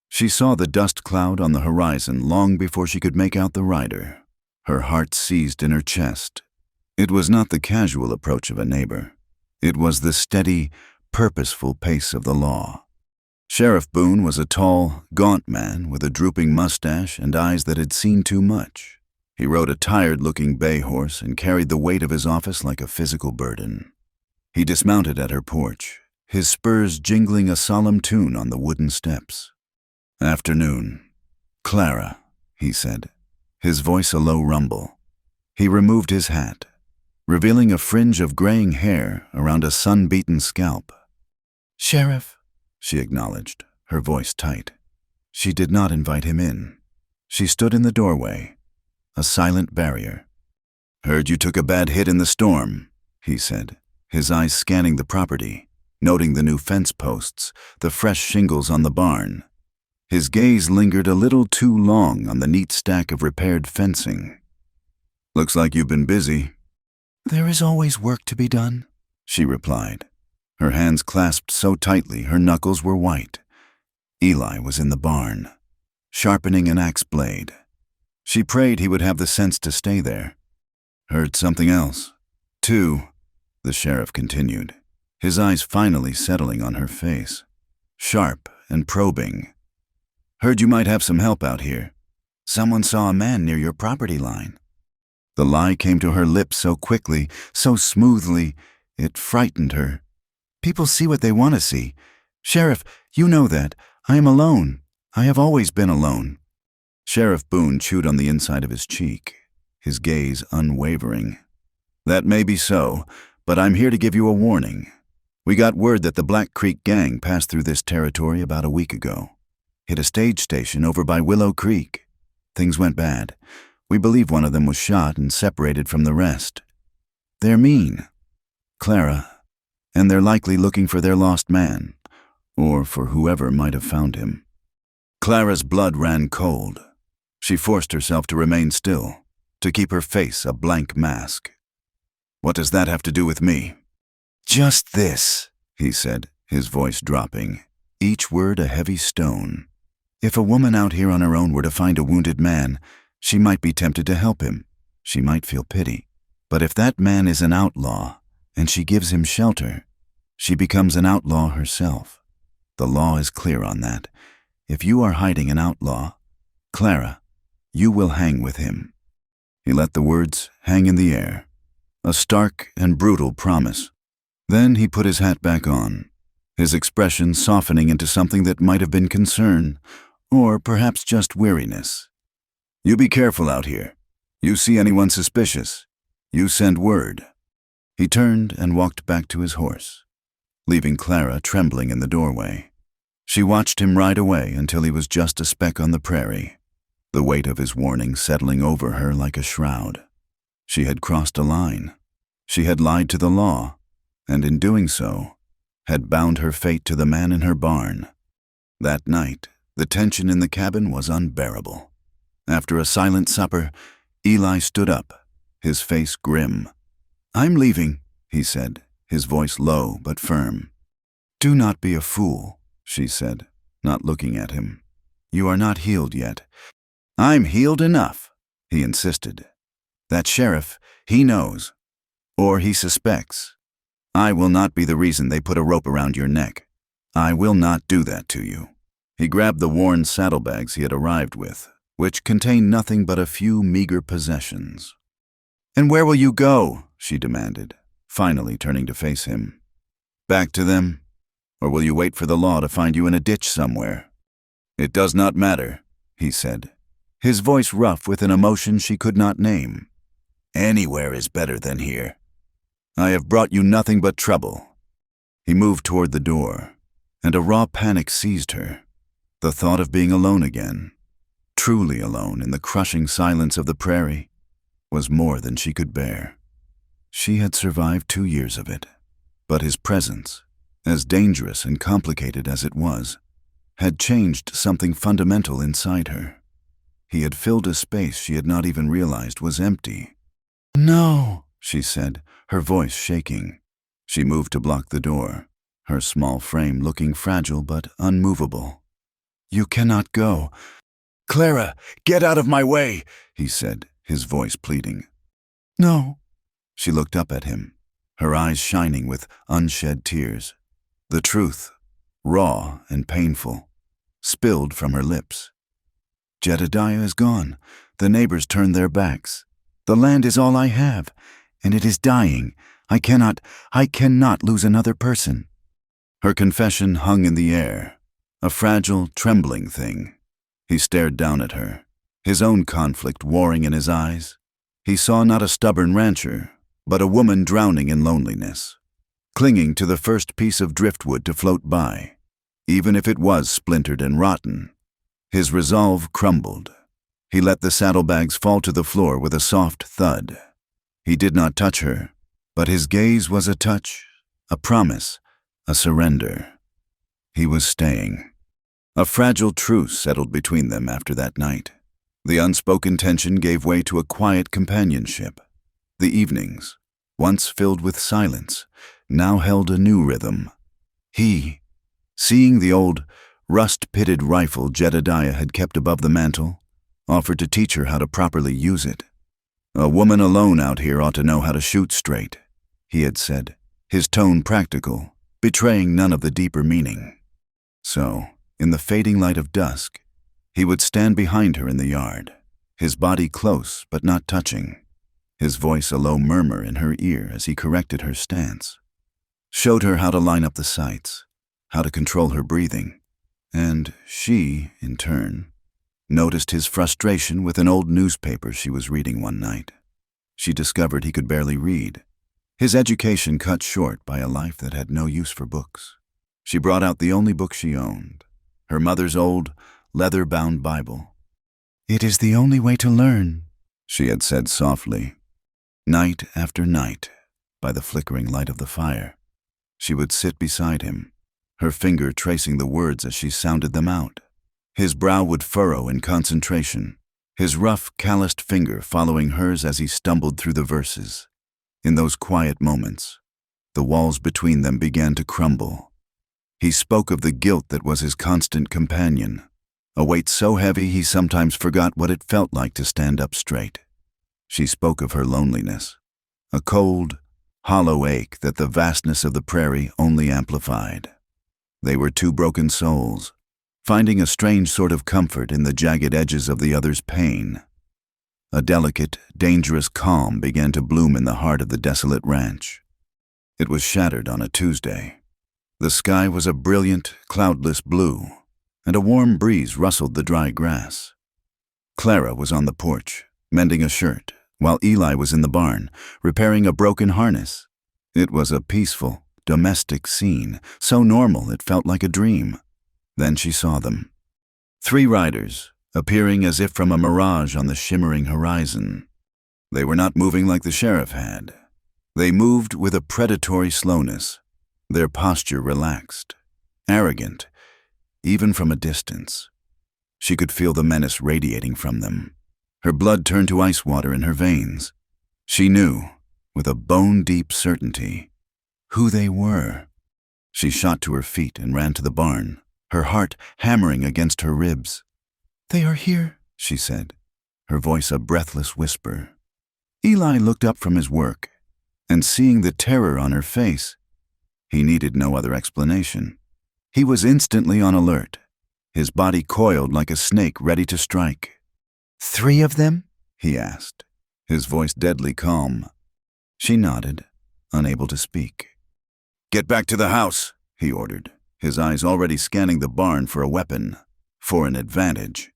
[SPEAKER 1] she saw the dust cloud on the horizon long before she could make out the rider. Her heart seized in her chest. It was not the casual approach of a neighbor. It was the steady, purposeful pace of the law. Sheriff Boone was a tall, gaunt man with a drooping mustache and eyes that had seen too much. He rode a tired-looking bay horse and carried the weight of his office like a physical burden. He dismounted at her porch, his spurs jingling a solemn tune on the wooden steps. "Afternoon. Clara," he said, his voice a low rumble. He removed his hat, revealing a fringe of graying hair around a sun-beaten scalp. "Sheriff," she acknowledged, her voice tight. She did not invite him in. She stood in the doorway, a silent barrier. "Heard you took a bad hit in the storm," he said, his eyes scanning the property, noting the new fence posts, the fresh shingles on the barn. His gaze lingered a little too long on the neat stack of repaired fencing. "Looks like you've been busy." "There is always work to be done," she replied. Her hands clasped so tightly her knuckles were white. Eli was in the barn, sharpening an axe blade. She prayed he would have the sense to stay there. "Heard something else, too," the sheriff continued, his eyes finally settling on her face, sharp and probing. "Heard you might have some help out here. Someone saw a man near your property line." The lie came to her lips so quickly, so smoothly, it frightened her. "People see what they want to see. Sheriff, you know that. I am alone. I have always been alone." Sheriff Boone chewed on the inside of his cheek, his gaze unwavering. "That may be so, but I'm here to give you a warning. We got word that the Black Creek Gang passed through this territory about a week ago. Hit a stage station over by Willow Creek. Things went bad. We believe one of them was shot and separated from the rest. They're mean, Clara, and they're likely looking for their lost man, or for whoever might have found him." Clara's blood ran cold. She forced herself to remain still, to keep her face a blank mask. "What does that have to do with me?" "Just this," he said, his voice dropping, each word a heavy stone. "If a woman out here on her own were to find a wounded man, she might be tempted to help him. She might feel pity. But if that man is an outlaw, and she gives him shelter, she becomes an outlaw herself. The law is clear on that. If you are hiding an outlaw, Clara, you will hang with him." He let the words hang in the air, a stark and brutal promise. Then he put his hat back on, his expression softening into something that might have been concern, or perhaps just weariness. "You be careful out here. You see anyone suspicious, you send word." He turned and walked back to his horse, leaving Clara trembling in the doorway. She watched him ride away until he was just a speck on the prairie, the weight of his warning settling over her like a shroud. She had crossed a line. She had lied to the law, and in doing so, had bound her fate to the man in her barn. That night, the tension in the cabin was unbearable. After a silent supper, Eli stood up, his face grim. "I'm leaving," he said, his voice low but firm. "Do not be a fool," she said, not looking at him. "You are not healed yet." "I'm healed enough," he insisted. That sheriff, he knows. Or he suspects. I will not be the reason they put a rope around your neck. I will not do that to you." He grabbed the worn saddlebags he had arrived with, which contained nothing but a few meager possessions. "And where will you go?" she demanded, finally turning to face him. "Back to them? Or will you wait for the law to find you in a ditch somewhere?" "It does not matter," he said, his voice rough with an emotion she could not name. "Anywhere is better than here. I have brought you nothing but trouble." He moved toward the door, and a raw panic seized her. The thought of being alone again, truly alone in the crushing silence of the prairie, was more than she could bear. She had survived 2 years of it, but his presence, as dangerous and complicated as it was, had changed something fundamental inside her. He had filled a space she had not even realized was empty. "No," she said, her voice shaking. She moved to block the door, her small frame looking fragile but unmovable. "You cannot go." "Clara, get out of my way," he said, his voice pleading. "No." She looked up at him, her eyes shining with unshed tears. The truth, raw and painful, spilled from her lips. "Jedediah is gone. The neighbors turned their backs. The land is all I have, and it is dying. I cannot lose another person." Her confession hung in the air, a fragile, trembling thing. He stared down at her, his own conflict warring in his eyes. He saw not a stubborn rancher, but a woman drowning in loneliness, clinging to the first piece of driftwood to float by, even if it was splintered and rotten. His resolve crumbled. He let the saddlebags fall to the floor with a soft thud. He did not touch her, but his gaze was a touch, a promise, a surrender. He was staying. A fragile truce settled between them after that night. The unspoken tension gave way to a quiet companionship. The evenings, once filled with silence, now held a new rhythm. He, seeing the old, rust-pitted rifle Jedediah had kept above the mantel, offered to teach her how to properly use it. "A woman alone out here ought to know how to shoot straight," he had said, his tone practical, betraying none of the deeper meaning. So, in the fading light of dusk, he would stand behind her in the yard, his body close but not touching, his voice a low murmur in her ear as he corrected her stance, showed her how to line up the sights, how to control her breathing, and she, in turn, noticed his frustration with an old newspaper she was reading one night. She discovered he could barely read, his education cut short by a life that had no use for books. She brought out the only book she owned, her mother's old, leather-bound Bible. "It is the only way to learn," she had said softly. Night after night, by the flickering light of the fire, she would sit beside him, her finger tracing the words as she sounded them out. His brow would furrow in concentration, his rough, calloused finger following hers as he stumbled through the verses. In those quiet moments, the walls between them began to crumble. He spoke of the guilt that was his constant companion, a weight so heavy he sometimes forgot what it felt like to stand up straight. She spoke of her loneliness, a cold, hollow ache that the vastness of the prairie only amplified. They were two broken souls, finding a strange sort of comfort in the jagged edges of the other's pain. A delicate, dangerous calm began to bloom in the heart of the desolate ranch. It was shattered on a Tuesday. The sky was a brilliant, cloudless blue, and a warm breeze rustled the dry grass. Clara was on the porch, mending a shirt, while Eli was in the barn, repairing a broken harness. It was a peaceful, domestic scene, so normal it felt like a dream. Then she saw them. 3 riders, appearing as if from a mirage on the shimmering horizon. They were not moving like the sheriff had. They moved with a predatory slowness, their posture relaxed, arrogant, even from a distance. She could feel the menace radiating from them. Her blood turned to ice water in her veins. She knew, with a bone-deep certainty, who they were. She shot to her feet and ran to the barn, her heart hammering against her ribs. "They are here," she said, her voice a breathless whisper. Eli looked up from his work, and seeing the terror on her face, he needed no other explanation. He was instantly on alert, his body coiled like a snake ready to strike. "3 of them?" he asked, his voice deadly calm. She nodded, unable to speak. "Get back to the house," he ordered, his eyes already scanning the barn for a weapon, for an advantage.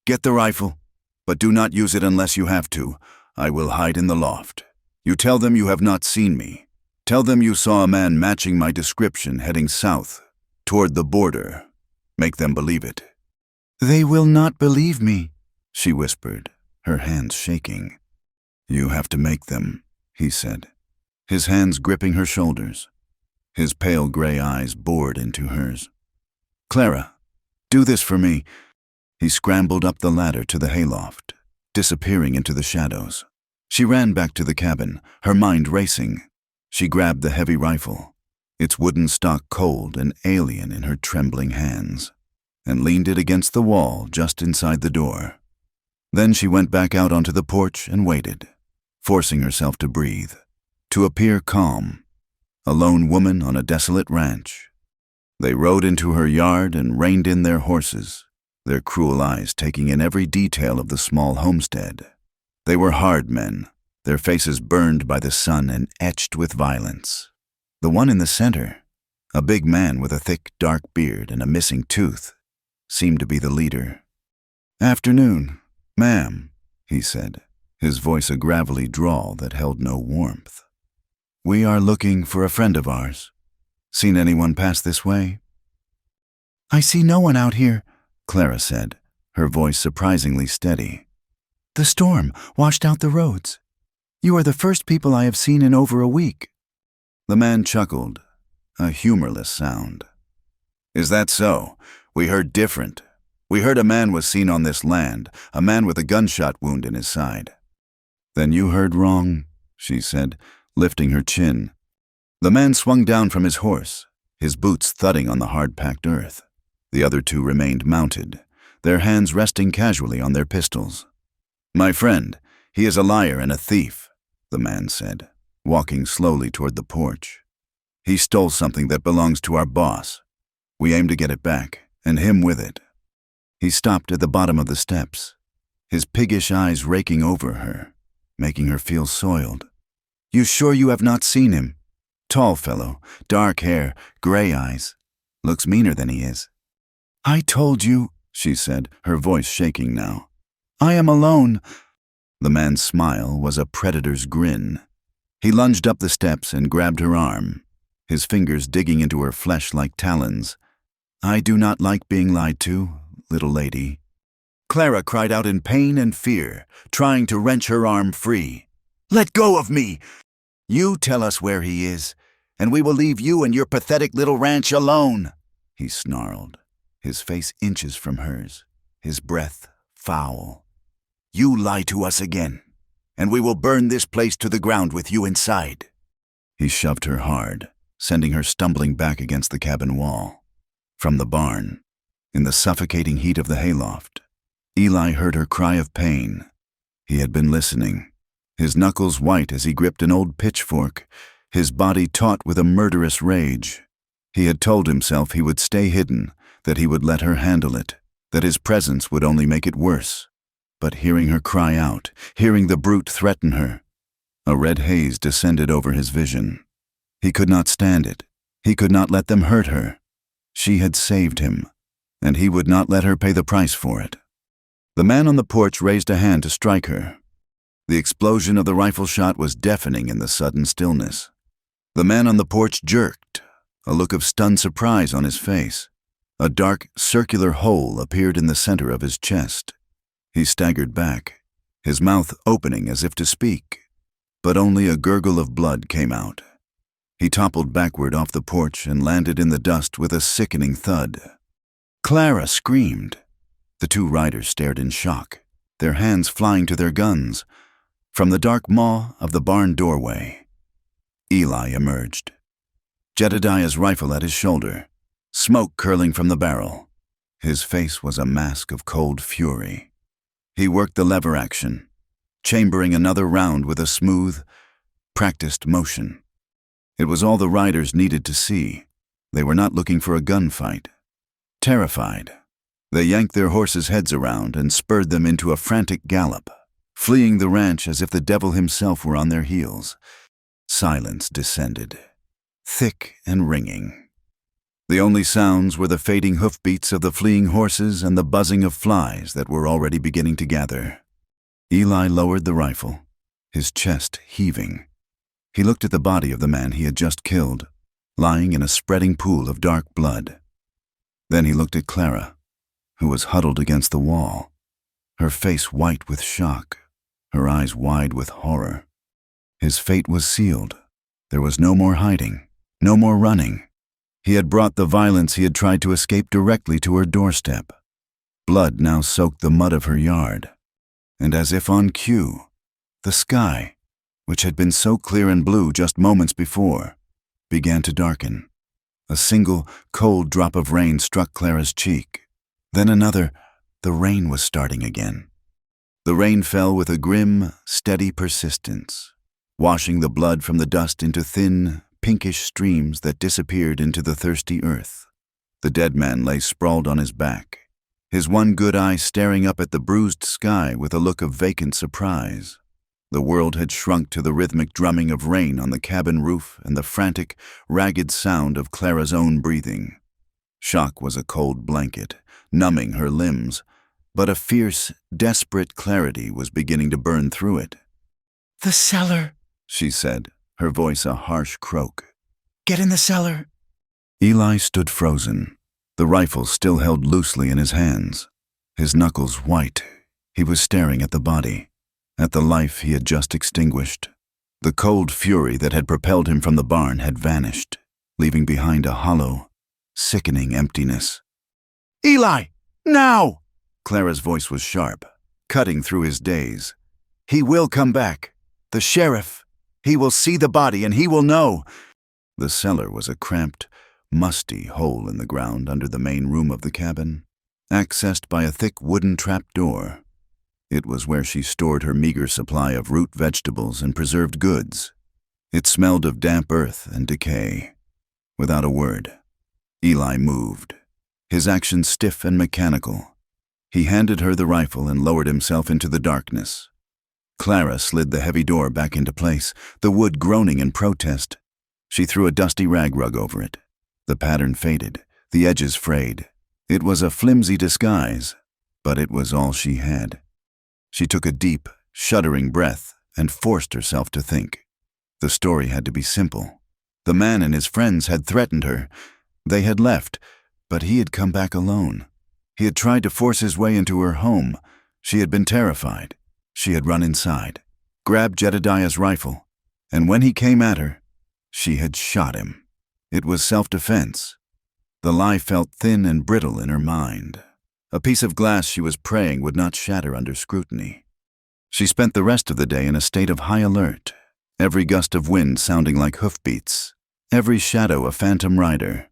[SPEAKER 1] "Get the rifle, but do not use it unless you have to. I will hide in the loft. You tell them you have not seen me. Tell them you saw a man matching my description heading south, toward the border. Make them believe it." "They will not believe me," she whispered, her hands shaking. "You have to make them," he said, his hands gripping her shoulders. His pale gray eyes bored into hers. "Clara, do this for me." He scrambled up the ladder to the hayloft, disappearing into the shadows. She ran back to the cabin, her mind racing. She grabbed the heavy rifle, its wooden stock cold and alien in her trembling hands, and leaned it against the wall just inside the door. Then she went back out onto the porch and waited, forcing herself to breathe, to appear calm, a lone woman on a desolate ranch. They rode into her yard and reined in their horses, their cruel eyes taking in every detail of the small homestead. They were hard men, their faces burned by the sun and etched with violence. The one in the center, a big man with a thick, dark beard and a missing tooth, seemed to be the leader. "Afternoon, ma'am," he said, his voice a gravelly drawl that held no warmth. "We are looking for a friend of ours. Seen anyone pass this way?" "I see no one out here," Clara said, her voice surprisingly steady. "The storm washed out the roads. You are the first people I have seen in over a week." The man chuckled, a humorless sound. "Is that so? We heard different. We heard a man was seen on this land, a man with a gunshot wound in his side." "Then you heard wrong," she said, lifting her chin. The man swung down from his horse, his boots thudding on the hard-packed earth. The other 2 remained mounted, their hands resting casually on their pistols. "My friend, he is a liar and a thief," the man said, walking slowly toward the porch. "He stole something that belongs to our boss. We aim to get it back, and him with it." He stopped at the bottom of the steps, his piggish eyes raking over her, making her feel soiled. "You sure you have not seen him? Tall fellow, dark hair, gray eyes. Looks meaner than he is." "I told you," she said, her voice shaking now. "I am alone." The man's smile was a predator's grin. He lunged up the steps and grabbed her arm, his fingers digging into her flesh like talons. "I do not like being lied to, little lady." Clara cried out in pain and fear, trying to wrench her arm free. "Let go of me! You tell us where he is, and we will leave you and your pathetic little ranch alone," he snarled, his face inches from hers, his breath foul. "You lie to us again, and we will burn this place to the ground with you inside." He shoved her hard, sending her stumbling back against the cabin wall. From the barn, in the suffocating heat of the hayloft, Eli heard her cry of pain. He had been listening, his knuckles white as he gripped an old pitchfork, his body taut with a murderous rage. He had told himself he would stay hidden, that he would let her handle it, that his presence would only make it worse. But hearing her cry out, hearing the brute threaten her, a red haze descended over his vision. He could not stand it. He could not let them hurt her. She had saved him, and he would not let her pay the price for it. The man on the porch raised a hand to strike her. The explosion of the rifle shot was deafening in the sudden stillness. The man on the porch jerked, a look of stunned surprise on his face. A dark, circular hole appeared in the center of his chest. He staggered back, his mouth opening as if to speak, but only a gurgle of blood came out. He toppled backward off the porch and landed in the dust with a sickening thud. Clara screamed. The 2 riders stared in shock, their hands flying to their guns. From the dark maw of the barn doorway, Eli emerged, Jedediah's rifle at his shoulder, smoke curling from the barrel. His face was a mask of cold fury. He worked the lever action, chambering another round with a smooth, practiced motion. It was all the riders needed to see. They were not looking for a gunfight. Terrified, they yanked their horses' heads around and spurred them into a frantic gallop, fleeing the ranch as if the devil himself were on their heels. Silence descended, thick and ringing. The only sounds were the fading hoofbeats of the fleeing horses and the buzzing of flies that were already beginning to gather. Eli lowered the rifle, his chest heaving. He looked at the body of the man he had just killed, lying in a spreading pool of dark blood. Then he looked at Clara, who was huddled against the wall, her face white with shock, her eyes wide with horror. His fate was sealed. There was no more hiding, no more running. He had brought the violence he had tried to escape directly to her doorstep. Blood now soaked the mud of her yard, and as if on cue, the sky, which had been so clear and blue just moments before, began to darken. A single, cold drop of rain struck Clara's cheek. Then another. The rain was starting again. The rain fell with a grim, steady persistence, washing the blood from the dust into thin, pinkish streams that disappeared into the thirsty earth. The dead man lay sprawled on his back, his one good eye staring up at the bruised sky with a look of vacant surprise. The world had shrunk to the rhythmic drumming of rain on the cabin roof and the frantic, ragged sound of Clara's own breathing. Shock was a cold blanket, numbing her limbs, but a fierce, desperate clarity was beginning to burn through it.
[SPEAKER 2] "The cellar,"
[SPEAKER 1] she said, her voice a harsh croak.
[SPEAKER 2] "Get in the cellar."
[SPEAKER 1] Eli stood frozen, the rifle still held loosely in his hands. His knuckles white, he was staring at the body, at the life he had just extinguished. The cold fury that had propelled him from the barn had vanished, leaving behind a hollow, sickening emptiness.
[SPEAKER 2] "Eli, now!"
[SPEAKER 1] Clara's voice was sharp, cutting through his daze. "He will come back. The sheriff. He will see the body and he will know." The cellar was a cramped, musty hole in the ground under the main room of the cabin, accessed by a thick wooden trapdoor. It was where she stored her meager supply of root vegetables and preserved goods. It smelled of damp earth and decay. Without a word, Eli moved, his action stiff and mechanical. He handed her the rifle and lowered himself into the darkness. Clara slid the heavy door back into place, the wood groaning in protest. She threw a dusty rag rug over it. The pattern faded, the edges frayed. It was a flimsy disguise, but it was all she had. She took a deep, shuddering breath and forced herself to think. The story had to be simple. The man and his friends had threatened her. They had left, but he had come back alone. He had tried to force his way into her home. She had been terrified. She had run inside, grabbed Jedediah's rifle, and when he came at her, she had shot him. It was self-defense. The lie felt thin and brittle in her mind. A piece of glass she was praying would not shatter under scrutiny. She spent the rest of the day in a state of high alert, every gust of wind sounding like hoofbeats, every shadow a phantom rider.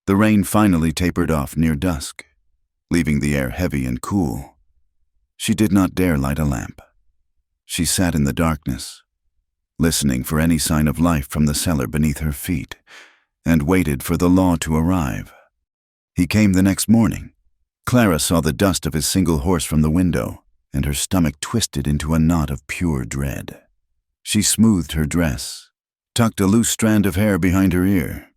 [SPEAKER 1] The rain finally tapered off near dusk, leaving the air heavy and cool. She did not dare light a lamp. She sat in the darkness, listening for any sign of life from the cellar beneath her feet, and waited for the law to arrive. He came the next morning. Clara saw the dust of his single horse from the window, and her stomach twisted into a knot of pure dread. She smoothed her dress, tucked a loose strand of hair behind her ear,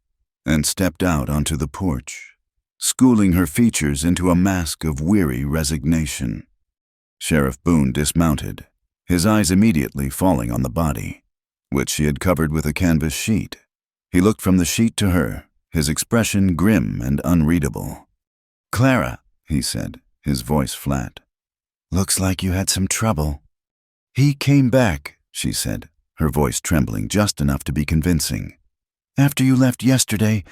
[SPEAKER 1] and stepped out onto the porch, schooling her features into a mask of weary resignation. Sheriff Boone dismounted, his eyes immediately falling on the body, which she had covered with a canvas sheet. He looked from the sheet to her, his expression grim and unreadable. "Clara," he said, his voice flat. "Looks like you had some trouble." "He came back," she said, her voice trembling just enough to be convincing. "After you left yesterday,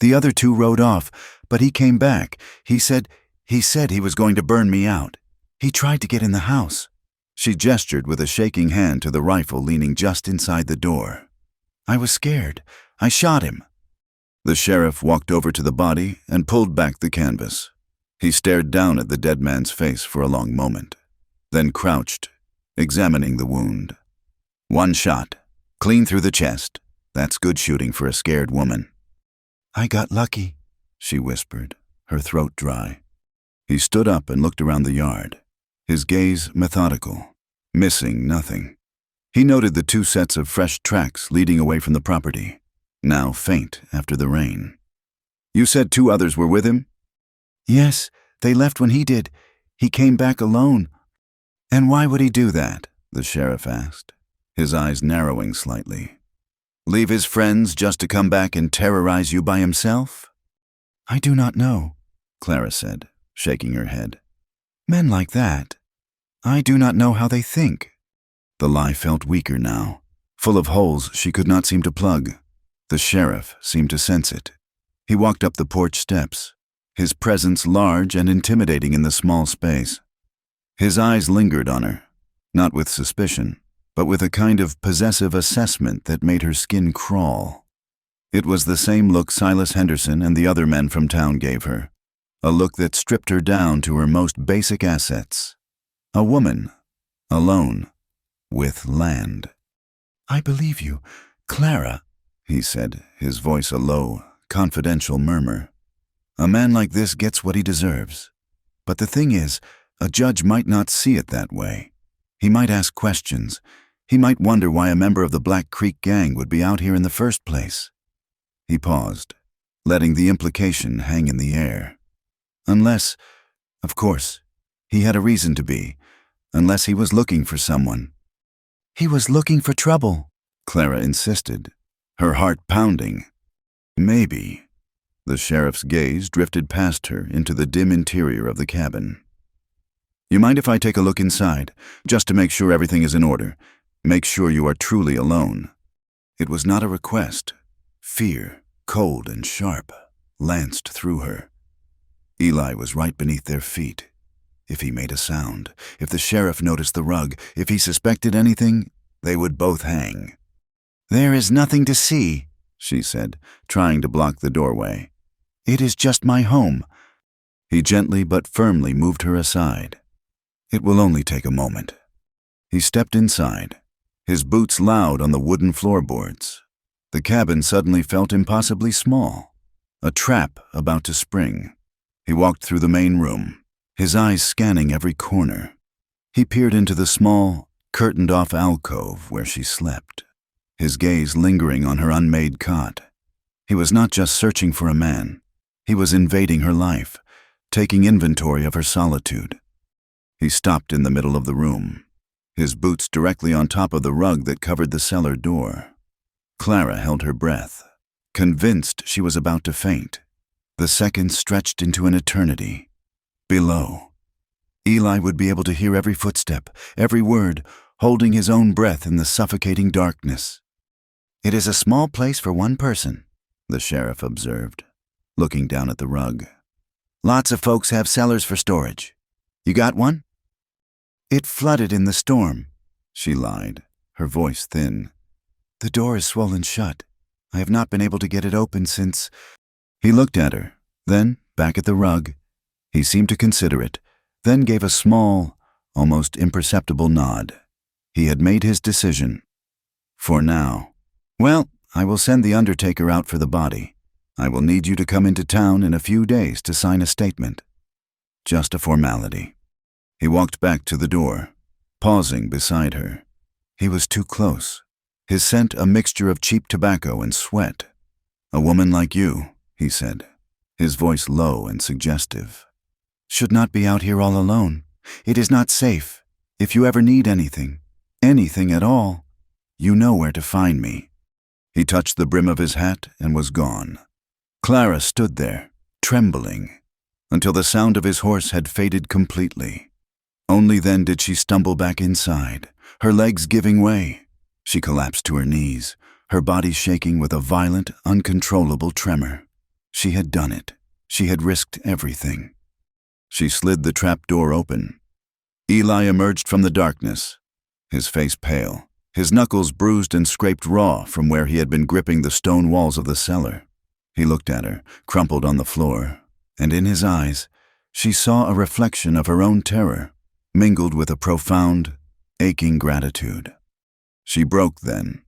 [SPEAKER 1] the other two rode off, but he came back. He said he was going to burn me out. He tried to get in the house." She gestured with a shaking hand to the rifle leaning just inside the door. "I was scared. I shot him." The sheriff walked over to the body and pulled back the canvas. He stared down at the dead man's face for a long moment, then crouched, examining the wound. "One shot, clean through the chest. That's good shooting for a scared woman."
[SPEAKER 2] I got lucky.
[SPEAKER 1] She whispered, her throat dry. He stood up and looked around the yard, his gaze methodical, missing nothing. He noted the 2 sets of fresh tracks leading away from the property, now faint after the rain. "You said 2 others were with him?"
[SPEAKER 2] Yes, they left when he did. He came back alone.
[SPEAKER 1] "And why would he do that?" the sheriff asked, his eyes narrowing slightly. "Leave his friends just to come back and terrorize you by himself?"
[SPEAKER 2] I do not know,
[SPEAKER 1] Clara said, shaking her head.
[SPEAKER 2] Men like that, I do not know how they think.
[SPEAKER 1] The lie felt weaker now, full of holes she could not seem to plug. The sheriff seemed to sense it. He walked up the porch steps, his presence large and intimidating in the small space. His eyes lingered on her, not with suspicion, but with a kind of possessive assessment that made her skin crawl. It was the same look Silas Henderson and the other men from town gave her, a look that stripped her down to her most basic assets. A woman, alone, with land.
[SPEAKER 2] I believe you, Clara,
[SPEAKER 1] he said, his voice a low, confidential murmur. A man like this gets what he deserves. But the thing is, a judge might not see it that way. He might ask questions. He might wonder why a member of the Black Creek gang would be out here in the first place. He paused, letting the implication hang in the air. Unless, of course, he had a reason to be, unless he was looking for someone.
[SPEAKER 2] He was looking for trouble,
[SPEAKER 1] Clara insisted, her heart pounding. Maybe. The sheriff's gaze drifted past her into the dim interior of the cabin. "You mind if I take a look inside, just to make sure everything is in order? Make sure you are truly alone." It was not a request. Fear, cold and sharp, lanced through her. Eli was right beneath their feet. If he made a sound, if the sheriff noticed the rug, if he suspected anything, they would both hang.
[SPEAKER 2] "There is nothing to see,"
[SPEAKER 1] she said, trying to block the doorway.
[SPEAKER 2] "It is just my home."
[SPEAKER 1] He gently but firmly moved her aside. "It will only take a moment." He stepped inside, his boots loud on the wooden floorboards. The cabin suddenly felt impossibly small, a trap about to spring. He walked through the main room, his eyes scanning every corner. He peered into the small, curtained-off alcove where she slept, his gaze lingering on her unmade cot. He was not just searching for a man. He was invading her life, taking inventory of her solitude. He stopped in the middle of the room, his boots directly on top of the rug that covered the cellar door. Clara held her breath, convinced she was about to faint. The seconds stretched into an eternity. Below, Eli would be able to hear every footstep, every word, holding his own breath in the suffocating darkness.
[SPEAKER 2] "It is a small place for one person,"
[SPEAKER 1] the sheriff observed, looking down at the rug.
[SPEAKER 2] "Lots of folks have cellars for storage. You got one?" "It flooded in the storm,"
[SPEAKER 1] she lied, her voice thin.
[SPEAKER 2] "The door is swollen shut. I have not been able to get it open since—"
[SPEAKER 1] He looked at her, then back at the rug. He seemed to consider it, then gave a small, almost imperceptible nod. He had made his decision. For now. "Well, I will send the undertaker out for the body. I will need you to come into town in a few days to sign a statement." Just a formality. He walked back to the door, pausing beside her. He was too close, his scent a mixture of cheap tobacco and sweat. "A woman like you," he said, his voice low and suggestive,
[SPEAKER 2] "should not be out here all alone. It is not safe. If you ever need anything at all,
[SPEAKER 1] you know where to find me." He touched the brim of his hat and was gone. Clara stood there, trembling, until the sound of his horse had faded completely. Only then did she stumble back inside, her legs giving way. She collapsed to her knees, her body shaking with a violent, uncontrollable tremor. She had done it. She had risked everything. She slid the trap door open. Eli emerged from the darkness, his face pale, his knuckles bruised and scraped raw from where he had been gripping the stone walls of the cellar. He looked at her, crumpled on the floor, and in his eyes, she saw a reflection of her own terror, mingled with a profound, aching gratitude. She broke then.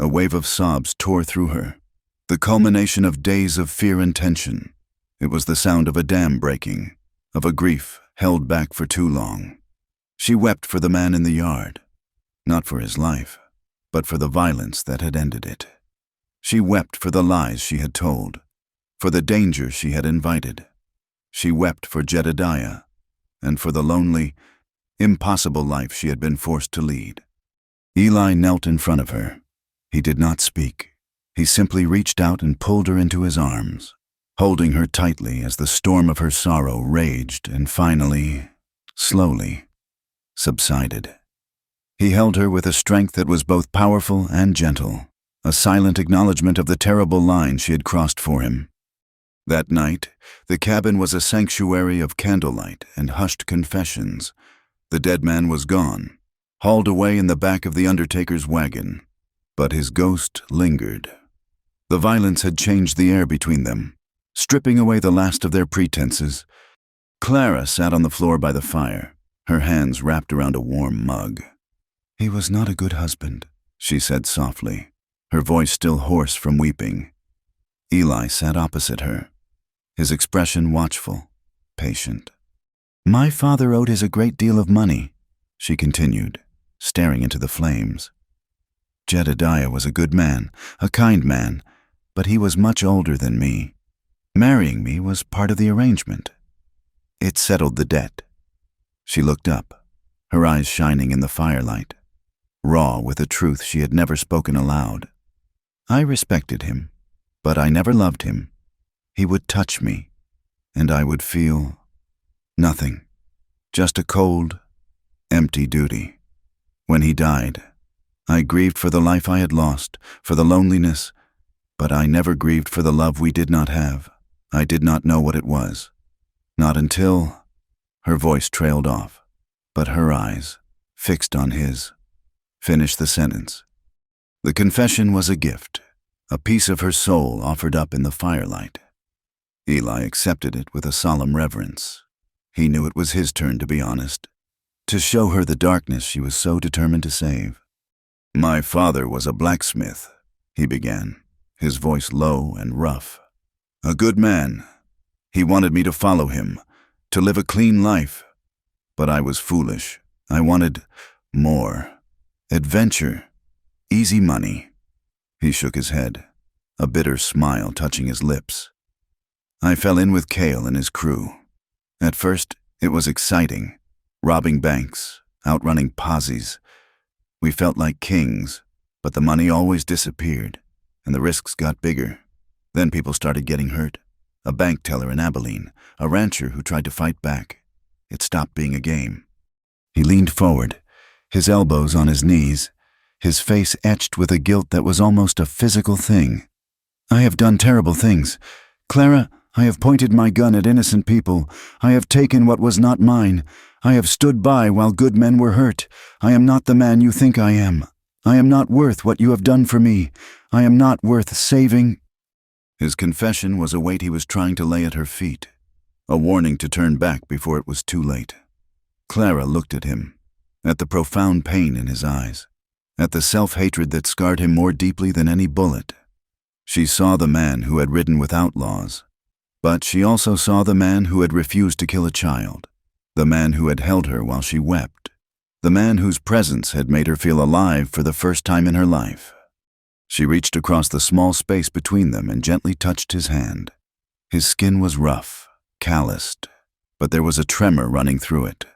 [SPEAKER 1] A wave of sobs tore through her, the culmination of days of fear and tension. It was the sound of a dam breaking, of a grief held back for too long. She wept for the man in the yard, not for his life, but for the violence that had ended it. She wept for the lies she had told, for the danger she had invited. She wept for Jedediah, and for the lonely, impossible life she had been forced to lead. Eli knelt in front of her. He did not speak. He simply reached out and pulled her into his arms, holding her tightly as the storm of her sorrow raged and finally, slowly, subsided. He held her with a strength that was both powerful and gentle, a silent acknowledgement of the terrible line she had crossed for him. That night, the cabin was a sanctuary of candlelight and hushed confessions. The dead man was gone, hauled away in the back of the undertaker's wagon, but his ghost lingered. The violence had changed the air between them, stripping away the last of their pretenses. Clara sat on the floor by the fire, her hands wrapped around a warm mug. "He was not a good husband," she said softly, her voice still hoarse from weeping. Eli sat opposite her, his expression watchful, patient. "My father owed us a great deal of money," she continued, staring into the flames. "Jedediah was a good man, a kind man, but he was much older than me. Marrying me was part of the arrangement. It settled the debt." She looked up, her eyes shining in the firelight, raw with a truth she had never spoken aloud. "I respected him, but I never loved him. He would touch me, and I would feel nothing, just a cold, empty duty. When he died, I grieved for the life I had lost, for the loneliness, but I never grieved for the love we did not have. I did not know what it was. Not until—" Her voice trailed off, but her eyes, fixed on his, finished the sentence. The confession was a gift, a piece of her soul offered up in the firelight. Eli accepted it with a solemn reverence. He knew it was his turn to be honest, to show her the darkness she was so determined to save. "My father was a blacksmith," he began, his voice low and rough. "A good man. He wanted me to follow him, to live a clean life. But I was foolish. I wanted more. Adventure. Easy money." He shook his head, a bitter smile touching his lips. "I fell in with Cale and his crew. At first, it was exciting, robbing banks, outrunning posses. We felt like kings, but the money always disappeared, and the risks got bigger. Then people started getting hurt. A bank teller in Abilene, a rancher who tried to fight back. It stopped being a game." He leaned forward, his elbows on his knees, his face etched with a guilt that was almost a physical thing. "I have done terrible things. Clara, I have pointed my gun at innocent people. I have taken what was not mine. I have stood by while good men were hurt. I am not the man you think I am. I am not worth what you have done for me. I am not worth saving." His confession was a weight he was trying to lay at her feet, a warning to turn back before it was too late. Clara looked at him, at the profound pain in his eyes, at the self-hatred that scarred him more deeply than any bullet. She saw the man who had ridden with outlaws, but she also saw the man who had refused to kill a child, the man who had held her while she wept, the man whose presence had made her feel alive for the first time in her life. She reached across the small space between them and gently touched his hand. His skin was rough, calloused, but there was a tremor running through it.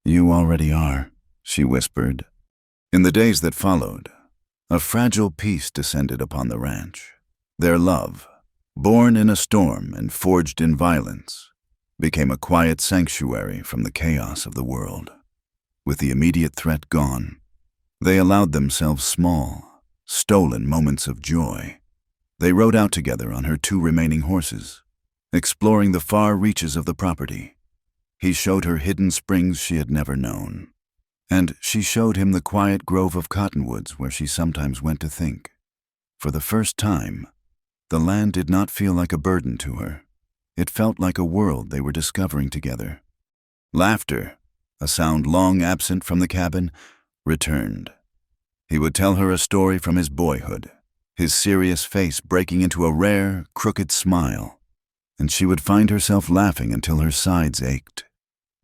[SPEAKER 1] "You already are," she whispered. In the days that followed, a fragile peace descended upon the ranch. Their love, born in a storm and forged in violence, became a quiet sanctuary from the chaos of the world. With the immediate threat gone, they allowed themselves small, stolen moments of joy. They rode out together on her 2 remaining horses, exploring the far reaches of the property. He showed her hidden springs she had never known, and she showed him the quiet grove of cottonwoods where she sometimes went to think. For the first time, the land did not feel like a burden to her. It felt like a world they were discovering together. Laughter, a sound long absent from the cabin, returned. He would tell her a story from his boyhood, his serious face breaking into a rare, crooked smile, and she would find herself laughing until her sides ached.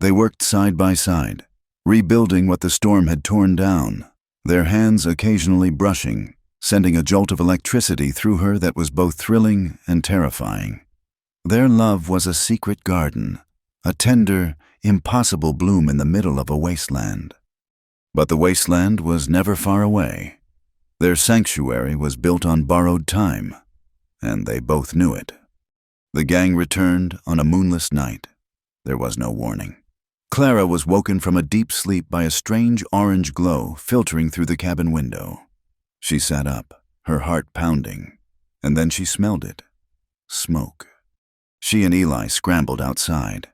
[SPEAKER 1] They worked side by side, rebuilding what the storm had torn down, their hands occasionally brushing, sending a jolt of electricity through her that was both thrilling and terrifying. Their love was a secret garden, a tender, impossible bloom in the middle of a wasteland. But the wasteland was never far away. Their sanctuary was built on borrowed time, and they both knew it. The gang returned on a moonless night. There was no warning. Clara was woken from a deep sleep by a strange orange glow filtering through the cabin window. She sat up, her heart pounding, and then she smelled it. Smoke. She and Eli scrambled outside.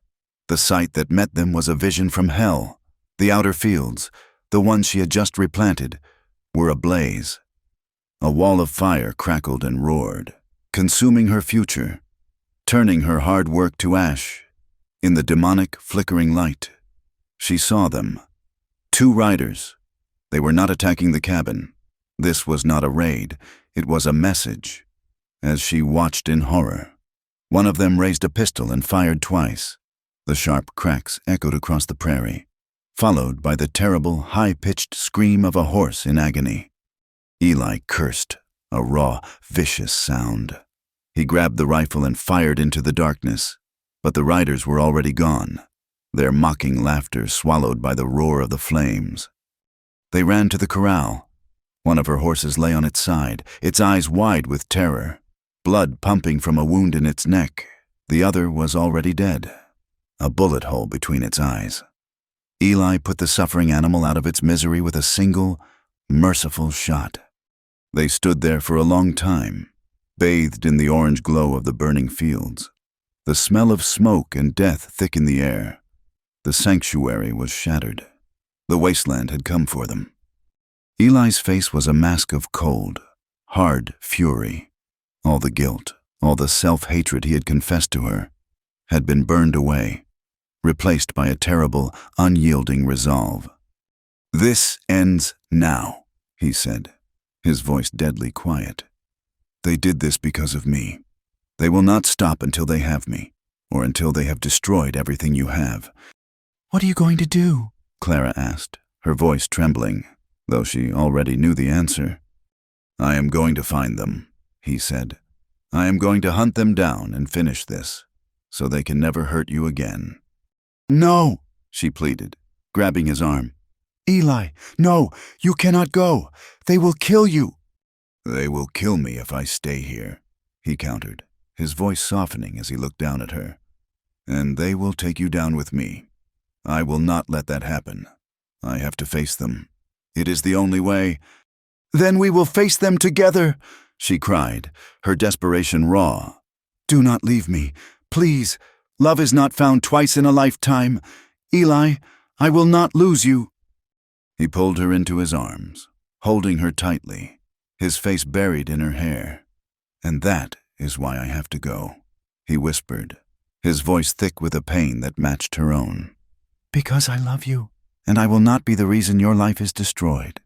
[SPEAKER 1] The sight that met them was a vision from hell. The outer fields, the ones she had just replanted, were ablaze. A wall of fire crackled and roared, consuming her future, turning her hard work to ash. In the demonic, flickering light, she saw them. 2 riders. They were not attacking the cabin. This was not a raid, it was a message. As she watched in horror, one of them raised a pistol and fired twice. The sharp cracks echoed across the prairie, followed by the terrible, high-pitched scream of a horse in agony. Eli cursed, a raw, vicious sound. He grabbed the rifle and fired into the darkness, but the riders were already gone, their mocking laughter swallowed by the roar of the flames. They ran to the corral. One of her horses lay on its side, its eyes wide with terror, blood pumping from a wound in its neck. The other was already dead, a bullet hole between its eyes. Eli put the suffering animal out of its misery with a single, merciful shot. They stood there for a long time, bathed in the orange glow of the burning fields. The smell of smoke and death thick in the air. The sanctuary was shattered. The wasteland had come for them. Eli's face was a mask of cold, hard fury. All the guilt, all the self-hatred he had confessed to her, had been burned away, replaced by a terrible, unyielding resolve. "This ends now," he said, his voice deadly quiet. "They did this because of me. They will not stop until they have me, or until they have destroyed everything you have."
[SPEAKER 2] "What are you going to do?"
[SPEAKER 1] Clara asked, her voice trembling, though she already knew the answer. "I am going to find them," he said. "I am going to hunt them down and finish this, so they can never hurt you again."
[SPEAKER 2] "No,"
[SPEAKER 1] she pleaded, grabbing his arm.
[SPEAKER 2] "Eli, no, you cannot go. They will kill you."
[SPEAKER 1] "They will kill me if I stay here," he countered, his voice softening as he looked down at her. "And they will take you down with me. I will not let that happen. I have to face them. It is the only way."
[SPEAKER 2] "Then we will face them together,"
[SPEAKER 1] she cried, her desperation raw.
[SPEAKER 2] "Do not leave me, please. Love is not found twice in a lifetime. Eli, I will not lose you."
[SPEAKER 1] He pulled her into his arms, holding her tightly, his face buried in her hair. "And that is why I have to go," he whispered, his voice thick with a pain that matched her own.
[SPEAKER 2] "Because I love you,
[SPEAKER 1] and I will not be the reason your life is destroyed."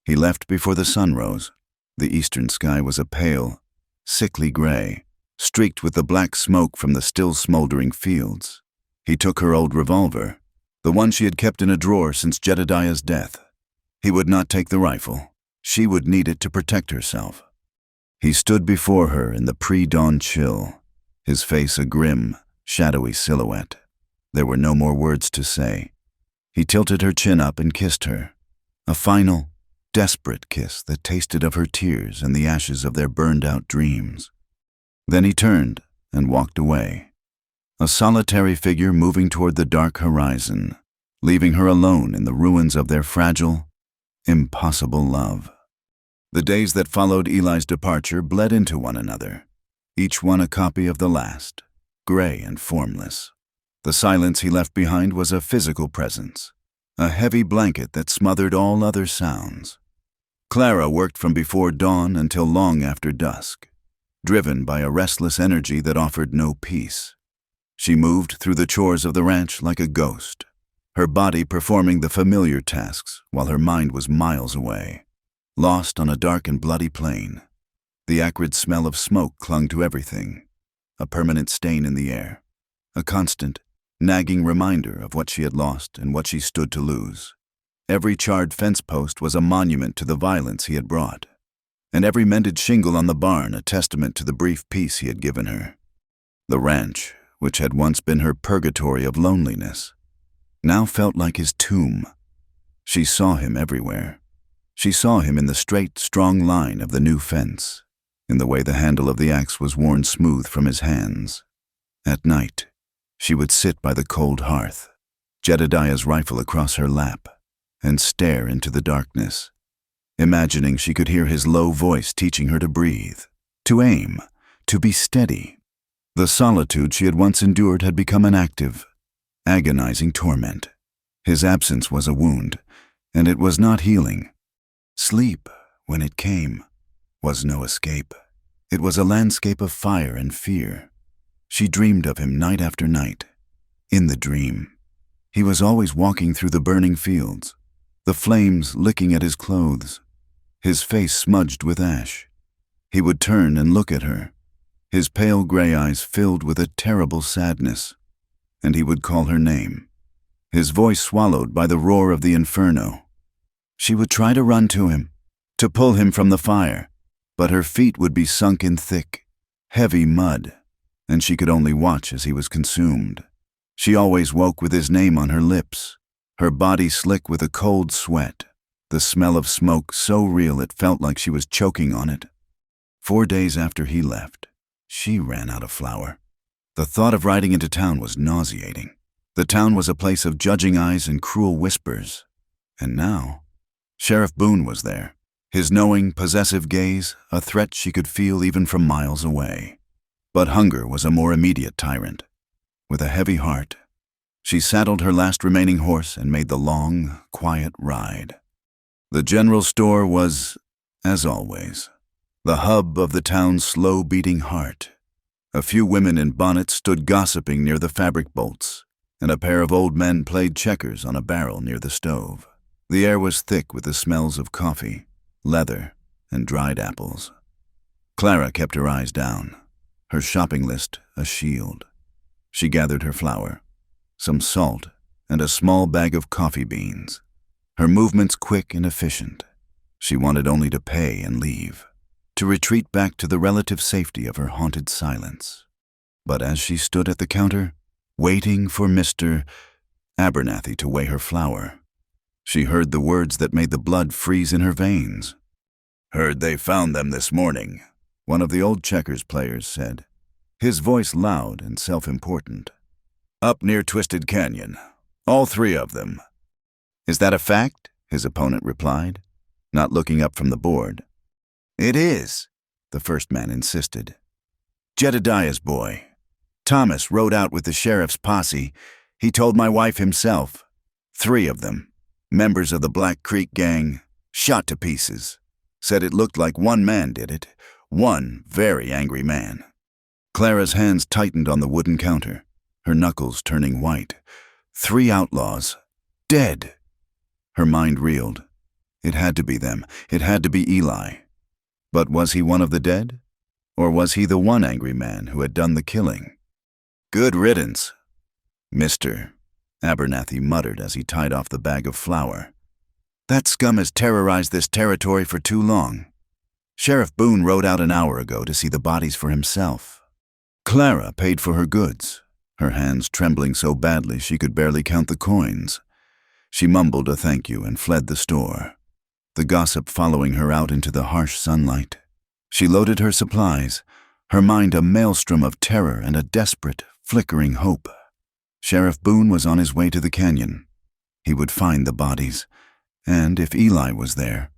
[SPEAKER 1] He left before the sun rose. The eastern sky was a pale, sickly gray, streaked with the black smoke from the still smoldering fields. He took her old revolver, the one she had kept in a drawer since Jedediah's death. He would not take the rifle. She would need it to protect herself. He stood before her in the pre-dawn chill, his face a grim, shadowy silhouette. There were no more words to say. He tilted her chin up and kissed her, a final, desperate kiss that tasted of her tears and the ashes of their burned-out dreams. Then he turned and walked away, a solitary figure moving toward the dark horizon, leaving her alone in the ruins of their fragile, impossible love. The days that followed Eli's departure bled into one another, each one a copy of the last, gray and formless. The silence he left behind was a physical presence, a heavy blanket that smothered all other sounds. Clara worked from before dawn until long after dusk, driven by a restless energy that offered no peace. She moved through the chores of the ranch like a ghost, her body performing the familiar tasks while her mind was miles away, lost on a dark and bloody plain. The acrid smell of smoke clung to everything, a permanent stain in the air, a constant, nagging reminder of what she had lost and what she stood to lose. Every charred fence post was a monument to the violence he had brought, and every mended shingle on the barn a testament to the brief peace he had given her. The ranch, which had once been her purgatory of loneliness, now felt like his tomb. She saw him everywhere. She saw him in the straight, strong line of the new fence, in the way the handle of the axe was worn smooth from his hands. At night, she would sit by the cold hearth, Jedediah's rifle across her lap, and stare into the darkness, imagining she could hear his low voice teaching her to breathe, to aim, to be steady. The solitude she had once endured had become an active, agonizing torment. His absence was a wound, and it was not healing. Sleep, when it came, was no escape. It was a landscape of fire and fear. She dreamed of him night after night. In the dream, he was always walking through the burning fields, the flames licking at his clothes, his face smudged with ash. He would turn and look at her, his pale gray eyes filled with a terrible sadness, and he would call her name, his voice swallowed by the roar of the inferno. She would try to run to him, to pull him from the fire, but her feet would be sunk in thick, heavy mud, and she could only watch as he was consumed. She always woke with his name on her lips, her body slick with a cold sweat, the smell of smoke so real it felt like she was choking on it. 4 days after he left, she ran out of flour. The thought of riding into town was nauseating. The town was a place of judging eyes and cruel whispers. And now, Sheriff Boone was there, his knowing, possessive gaze a threat she could feel even from miles away. But hunger was a more immediate tyrant. With a heavy heart, she saddled her last remaining horse and made the long, quiet ride. The general store was, as always, the hub of the town's slow-beating heart. A few women in bonnets stood gossiping near the fabric bolts, and a pair of old men played checkers on a barrel near the stove. The air was thick with the smells of coffee, leather, and dried apples. Clara kept her eyes down, her shopping list a shield. She gathered her flour, some salt, and a small bag of coffee beans. Her movements quick and efficient. She wanted only to pay and leave, to retreat back to the relative safety of her haunted silence. But as she stood at the counter, waiting for Mr. Abernathy to weigh her flour, she heard the words that made the blood freeze in her veins. "Heard they found them this morning," one of the old checkers players said, his voice loud and self-important. "Up near Twisted Canyon. All 3 of them." "Is that a fact?" his opponent replied, not looking up from the board. "It is," the first man insisted. "Jedediah's boy. Thomas rode out with the sheriff's posse. He told my wife himself. 3 of them, members of the Black Creek gang, shot to pieces. Said it looked like one man did it, one very angry man." Clara's hands tightened on the wooden counter, her knuckles turning white. 3 outlaws. Dead. Her mind reeled. It had to be them. It had to be Eli. But was he one of the dead? Or was he the one angry man who had done the killing? "Good riddance," Mr. Abernathy muttered as he tied off the bag of flour. "That scum has terrorized this territory for too long. Sheriff Boone rode out an hour ago to see the bodies for himself." Clara paid for her goods, her hands trembling so badly she could barely count the coins. She mumbled a thank you and fled the store, the gossip following her out into the harsh sunlight. She loaded her supplies, her mind a maelstrom of terror and a desperate, flickering hope. Sheriff Boone was on his way to the canyon. He would find the bodies, and if Eli was there,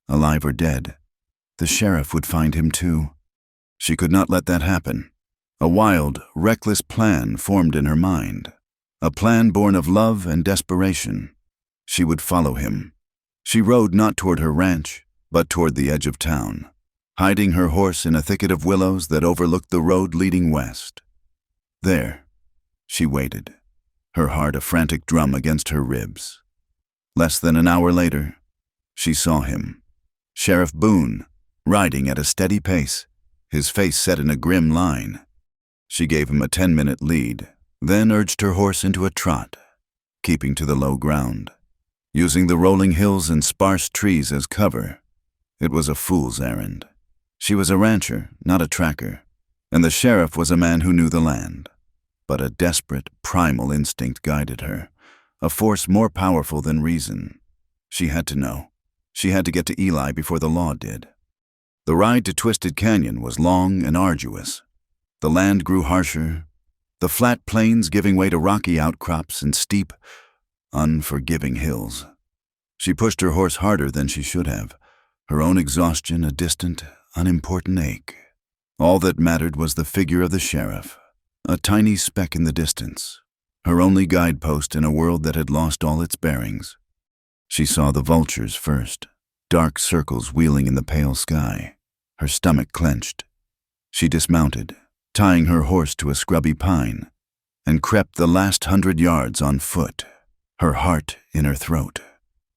[SPEAKER 1] alive or dead, the sheriff would find him too. She could not let that happen. A wild, reckless plan formed in her mind, a plan born of love and desperation. She would follow him. She rode not toward her ranch, but toward the edge of town, hiding her horse in a thicket of willows that overlooked the road leading west. There, she waited, her heart a frantic drum against her ribs. Less than an hour later, she saw him, Sheriff Boone, riding at a steady pace, his face set in a grim line. She gave him a 10-minute lead, then urged her horse into a trot, keeping to the low ground, using the rolling hills and sparse trees as cover. It was a fool's errand. She was a rancher, not a tracker, and the sheriff was a man who knew the land. But a desperate, primal instinct guided her, a force more powerful than reason. She had to know. She had to get to Eli before the law did. The ride to Twisted Canyon was long and arduous. The land grew harsher, the flat plains giving way to rocky outcrops and steep, unforgiving hills. She pushed her horse harder than she should have, her own exhaustion a distant, unimportant ache. All that mattered was the figure of the sheriff, a tiny speck in the distance, her only guidepost in a world that had lost all its bearings. She saw the vultures first, dark circles wheeling in the pale sky, her stomach clenched. She dismounted, tying her horse to a scrubby pine, and crept the last 100 yards on foot, her heart in her throat.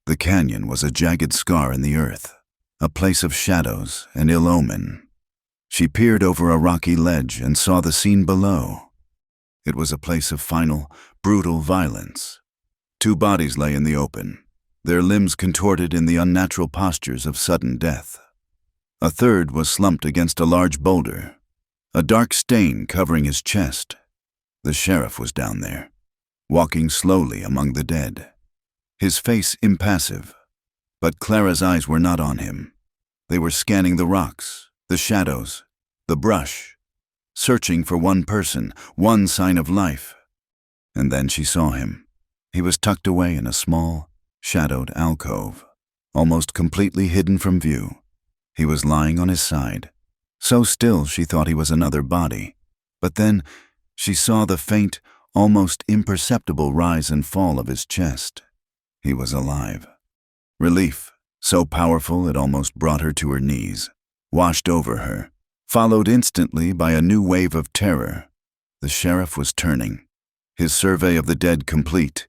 [SPEAKER 1] The canyon was a jagged scar in the earth, a place of shadows and ill omen. She peered over a rocky ledge and saw the scene below. It was a place of final, brutal violence. 2 bodies lay in the open, their limbs contorted in the unnatural postures of sudden death. A third was slumped against a large boulder, a dark stain covering his chest. The sheriff was down there, walking slowly among the dead, his face impassive. But Clara's eyes were not on him. They were scanning the rocks, the shadows, the brush, searching for one person, one sign of life. And then she saw him. He was tucked away in a small, shadowed alcove, almost completely hidden from view. He was lying on his side, so still she thought he was another body. But then she saw the faint, almost imperceptible rise and fall of his chest. He was alive. Relief, so powerful it almost brought her to her knees, washed over her, followed instantly by a new wave of terror. The sheriff was turning, his survey of the dead complete.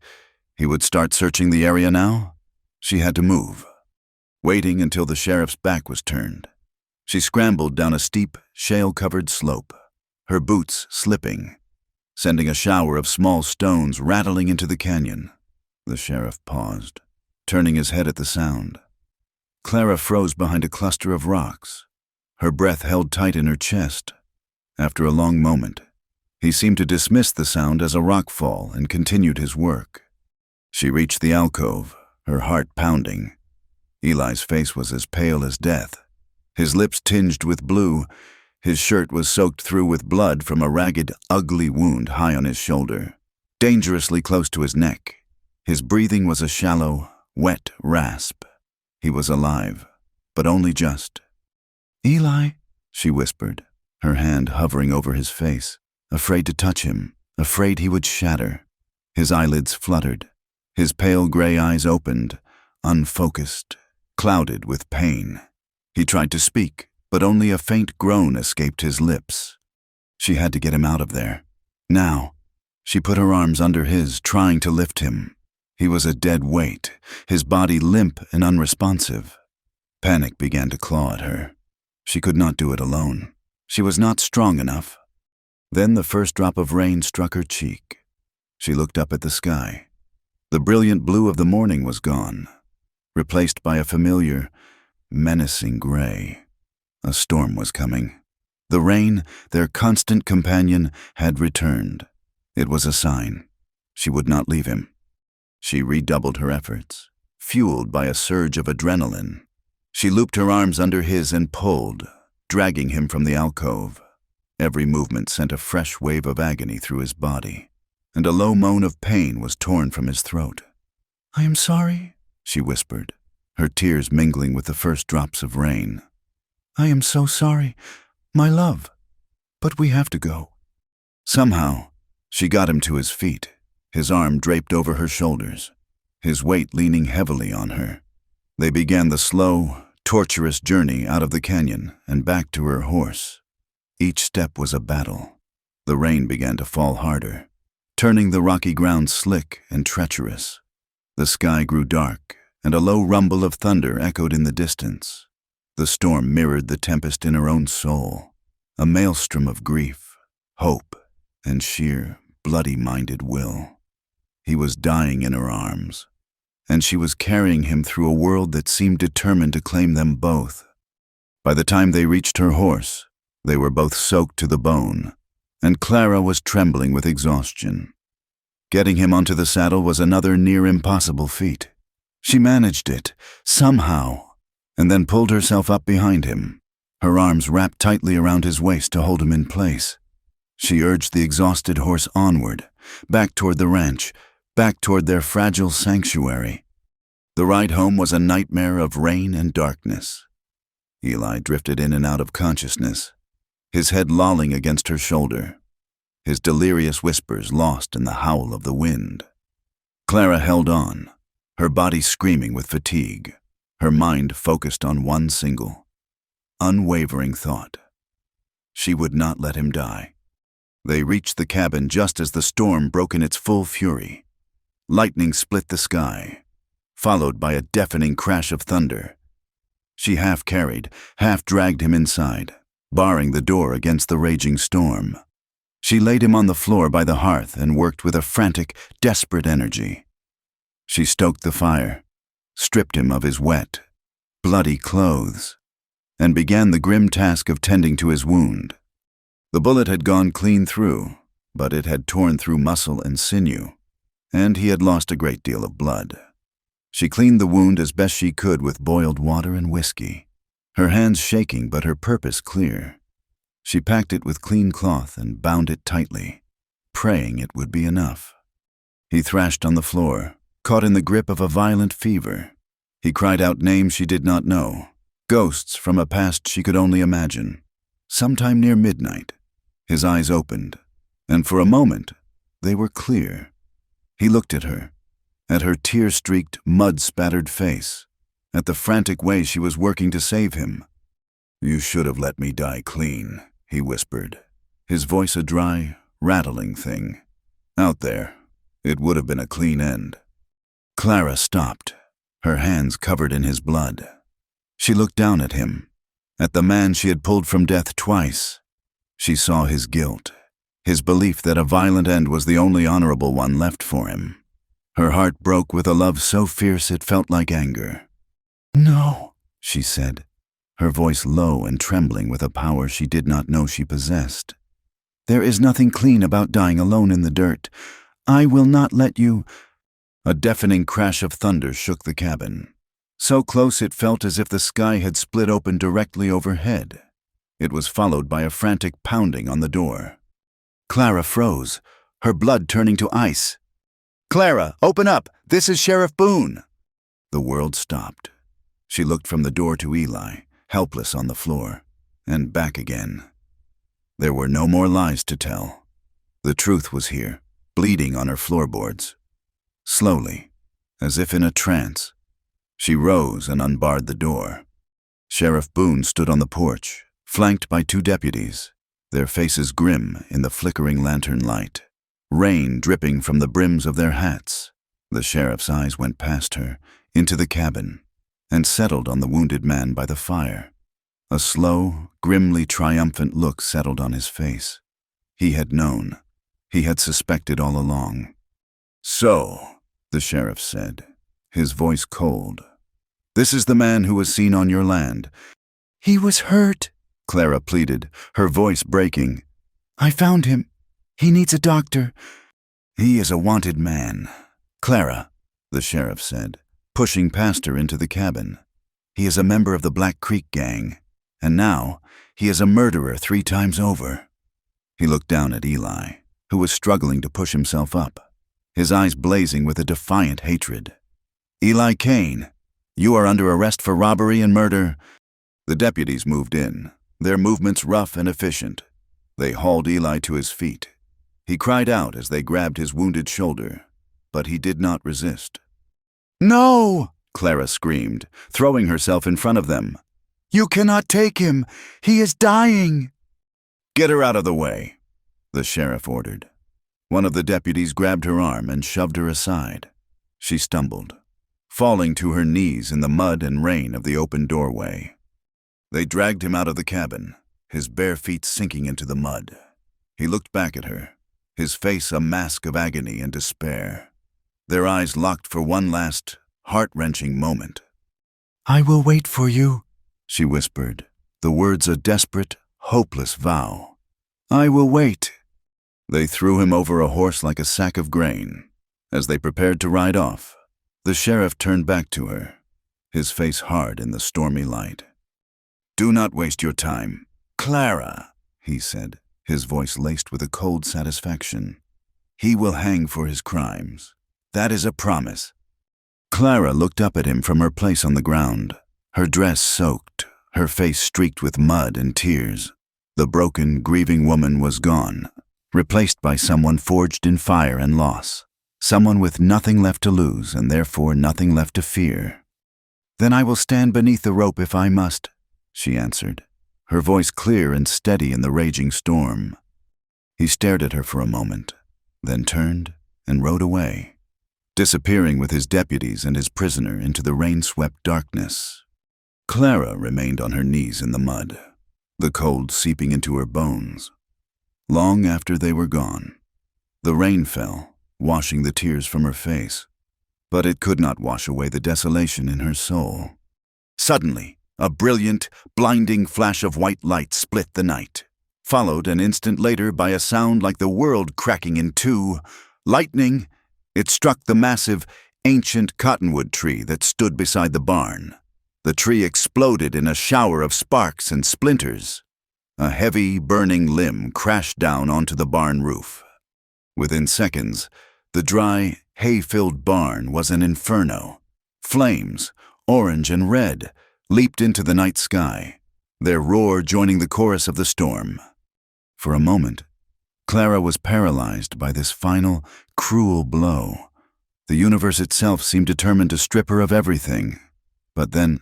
[SPEAKER 1] He would start searching the area now? She had to move, waiting until the sheriff's back was turned. She scrambled down a steep, shale-covered slope, her boots slipping, sending a shower of small stones rattling into the canyon. The sheriff paused, turning his head at the sound. Clara froze behind a cluster of rocks, her breath held tight in her chest. After a long moment, he seemed to dismiss the sound as a rockfall and continued his work. She reached the alcove, her heart pounding. Eli's face was as pale as death, his lips tinged with blue. His shirt was soaked through with blood from a ragged, ugly wound high on his shoulder, dangerously close to his neck. His breathing was a shallow, wet rasp. He was alive, but only just. "Eli," she whispered, her hand hovering over his face, afraid to touch him, afraid he would shatter. His eyelids fluttered. His pale gray eyes opened, unfocused, clouded with pain. He tried to speak, but only a faint groan escaped his lips. She had to get him out of there. Now. She put her arms under his, trying to lift him. He was a dead weight, his body limp and unresponsive. Panic began to claw at her. She could not do it alone. She was not strong enough. Then the first drop of rain struck her cheek. She looked up at the sky. The brilliant blue of the morning was gone, replaced by a familiar, menacing gray. A storm was coming. The rain, their constant companion, had returned. It was a sign. She would not leave him. She redoubled her efforts, fueled by a surge of adrenaline. She looped her arms under his and pulled, dragging him from the alcove. Every movement sent a fresh wave of agony through his body, and a low moan of pain was torn from his throat. "I am sorry," she whispered, her tears mingling with the first drops of rain. "I am so sorry, my love, but we have to go." Somehow, she got him to his feet, his arm draped over her shoulders, his weight leaning heavily on her. They began the slow, torturous journey out of the canyon and back to her horse. Each step was a battle. The rain began to fall harder. turning the rocky ground slick and treacherous. The sky grew dark, and a low rumble of thunder echoed in the distance. The storm mirrored the tempest in her own soul, a maelstrom of grief, hope, and sheer, bloody-minded will. He was dying in her arms, and she was carrying him through a world that seemed determined to claim them both. By the time they reached her horse, they were both soaked to the bone, and Clara was trembling with exhaustion. Getting him onto the saddle was another near-impossible feat. She managed it, somehow, and then pulled herself up behind him, her arms wrapped tightly around his waist to hold him in place. She urged the exhausted horse onward, back toward the ranch, back toward their fragile sanctuary. The ride home was a nightmare of rain and darkness. Eli drifted in and out of consciousness, his head lolling against her shoulder, his delirious whispers lost in the howl of the wind. Clara held on, her body screaming with fatigue, her mind focused on one single, unwavering thought. She would not let him die. They reached the cabin just as the storm broke in its full fury. Lightning split the sky, followed by a deafening crash of thunder. She half carried, half dragged him inside, barring the door against the raging storm. She laid him on the floor by the hearth and worked with a frantic, desperate energy. She stoked the fire, stripped him of his wet, bloody clothes, and began the grim task of tending to his wound. The bullet had gone clean through, but it had torn through muscle and sinew, and he had lost a great deal of blood. She cleaned the wound as best she could with boiled water and whiskey, her hands shaking but her purpose clear. She packed it with clean cloth and bound it tightly, praying it would be enough. He thrashed on the floor, caught in the grip of a violent fever. He cried out names she did not know, ghosts from a past she could only imagine. Sometime near midnight, his eyes opened, and for a moment, they were clear. He looked at her tear-streaked, mud-spattered face, at the frantic way she was working to save him. "You should have let me die clean," he whispered, his voice a dry, rattling thing. "Out there, it would have been a clean end." Clara stopped, her hands covered in his blood. She looked down at him, at the man she had pulled from death twice. She saw his guilt, his belief that a violent end was the only honorable one left for him. Her heart broke with a love so fierce it felt like anger. "No," she said, her voice low and trembling with a power she did not know she possessed. "There is nothing clean about dying alone in the dirt. I will not let you—" A deafening crash of thunder shook the cabin, so close it felt as if the sky had split open directly overhead. It was followed by a frantic pounding on the door. Clara froze, her blood turning to ice. "Clara, open up! This is Sheriff Boone!" The world stopped. She looked from the door to Eli, helpless on the floor, and back again. There were no more lies to tell. The truth was here, bleeding on her floorboards. Slowly, as if in a trance, she rose and unbarred the door. Sheriff Boone stood on the porch, flanked by 2 deputies, their faces grim in the flickering lantern light, rain dripping from the brims of their hats. The sheriff's eyes went past her, into the cabin, and settled on the wounded man by the fire. A slow, grimly triumphant look settled on his face. He had known. He had suspected all along. "So," the sheriff said, his voice cold, "this is the man who was seen on your land." "He was hurt," Clara pleaded, her voice breaking. "I found him. He needs a doctor." "He is a wanted man, Clara," the sheriff said, pushing past her into the cabin. "He is a member of the Black Creek gang, and now he is a murderer 3 times over." He looked down at Eli, who was struggling to push himself up, his eyes blazing with a defiant hatred. "Eli Kane, you are under arrest for robbery and murder." The deputies moved in, their movements rough and efficient. They hauled Eli to his feet. He cried out as they grabbed his wounded shoulder, but he did not resist. "No!" Clara screamed, throwing herself in front of them. "You cannot take him! He is dying!" "Get her out of the way," the sheriff ordered. One of the deputies grabbed her arm and shoved her aside. She stumbled, falling to her knees in the mud and rain of the open doorway. They dragged him out of the cabin, his bare feet sinking into the mud. He looked back at her, his face a mask of agony and despair. Their eyes locked for one last, heart-wrenching moment.
[SPEAKER 2] "I will wait for you,"
[SPEAKER 1] she whispered, the words a desperate, hopeless vow.
[SPEAKER 2] "I will wait."
[SPEAKER 1] They threw him over a horse like a sack of grain. As they prepared to ride off, the sheriff turned back to her, his face hard in the stormy light. "Do not waste your time, Clara," he said, his voice laced with a cold satisfaction. "He will hang for his crimes. That is a promise." Clara looked up at him from her place on the ground, her dress soaked, her face streaked with mud and tears. The broken, grieving woman was gone, replaced by someone forged in fire and loss, someone with nothing left to lose and therefore nothing left to fear.
[SPEAKER 2] "Then I will stand beneath the rope if I must,"
[SPEAKER 1] she answered, her voice clear and steady in the raging storm. He stared at her for a moment, then turned and rode away, disappearing with his deputies and his prisoner into the rain-swept darkness. Clara remained on her knees in the mud, the cold seeping into her bones. Long after they were gone, the rain fell, washing the tears from her face, but it could not wash away the desolation in her soul. Suddenly, a brilliant, blinding flash of white light split the night, followed an instant later by a sound like the world cracking in two. Lightning! It struck the massive, ancient cottonwood tree that stood beside the barn. The tree exploded in a shower of sparks and splinters. A heavy, burning limb crashed down onto the barn roof. Within seconds, the dry, hay-filled barn was an inferno. Flames, orange and red, leaped into the night sky, their roar joining the chorus of the storm. For a moment, Clara was paralyzed by this final, cruel blow. The universe itself seemed determined to strip her of everything. But then,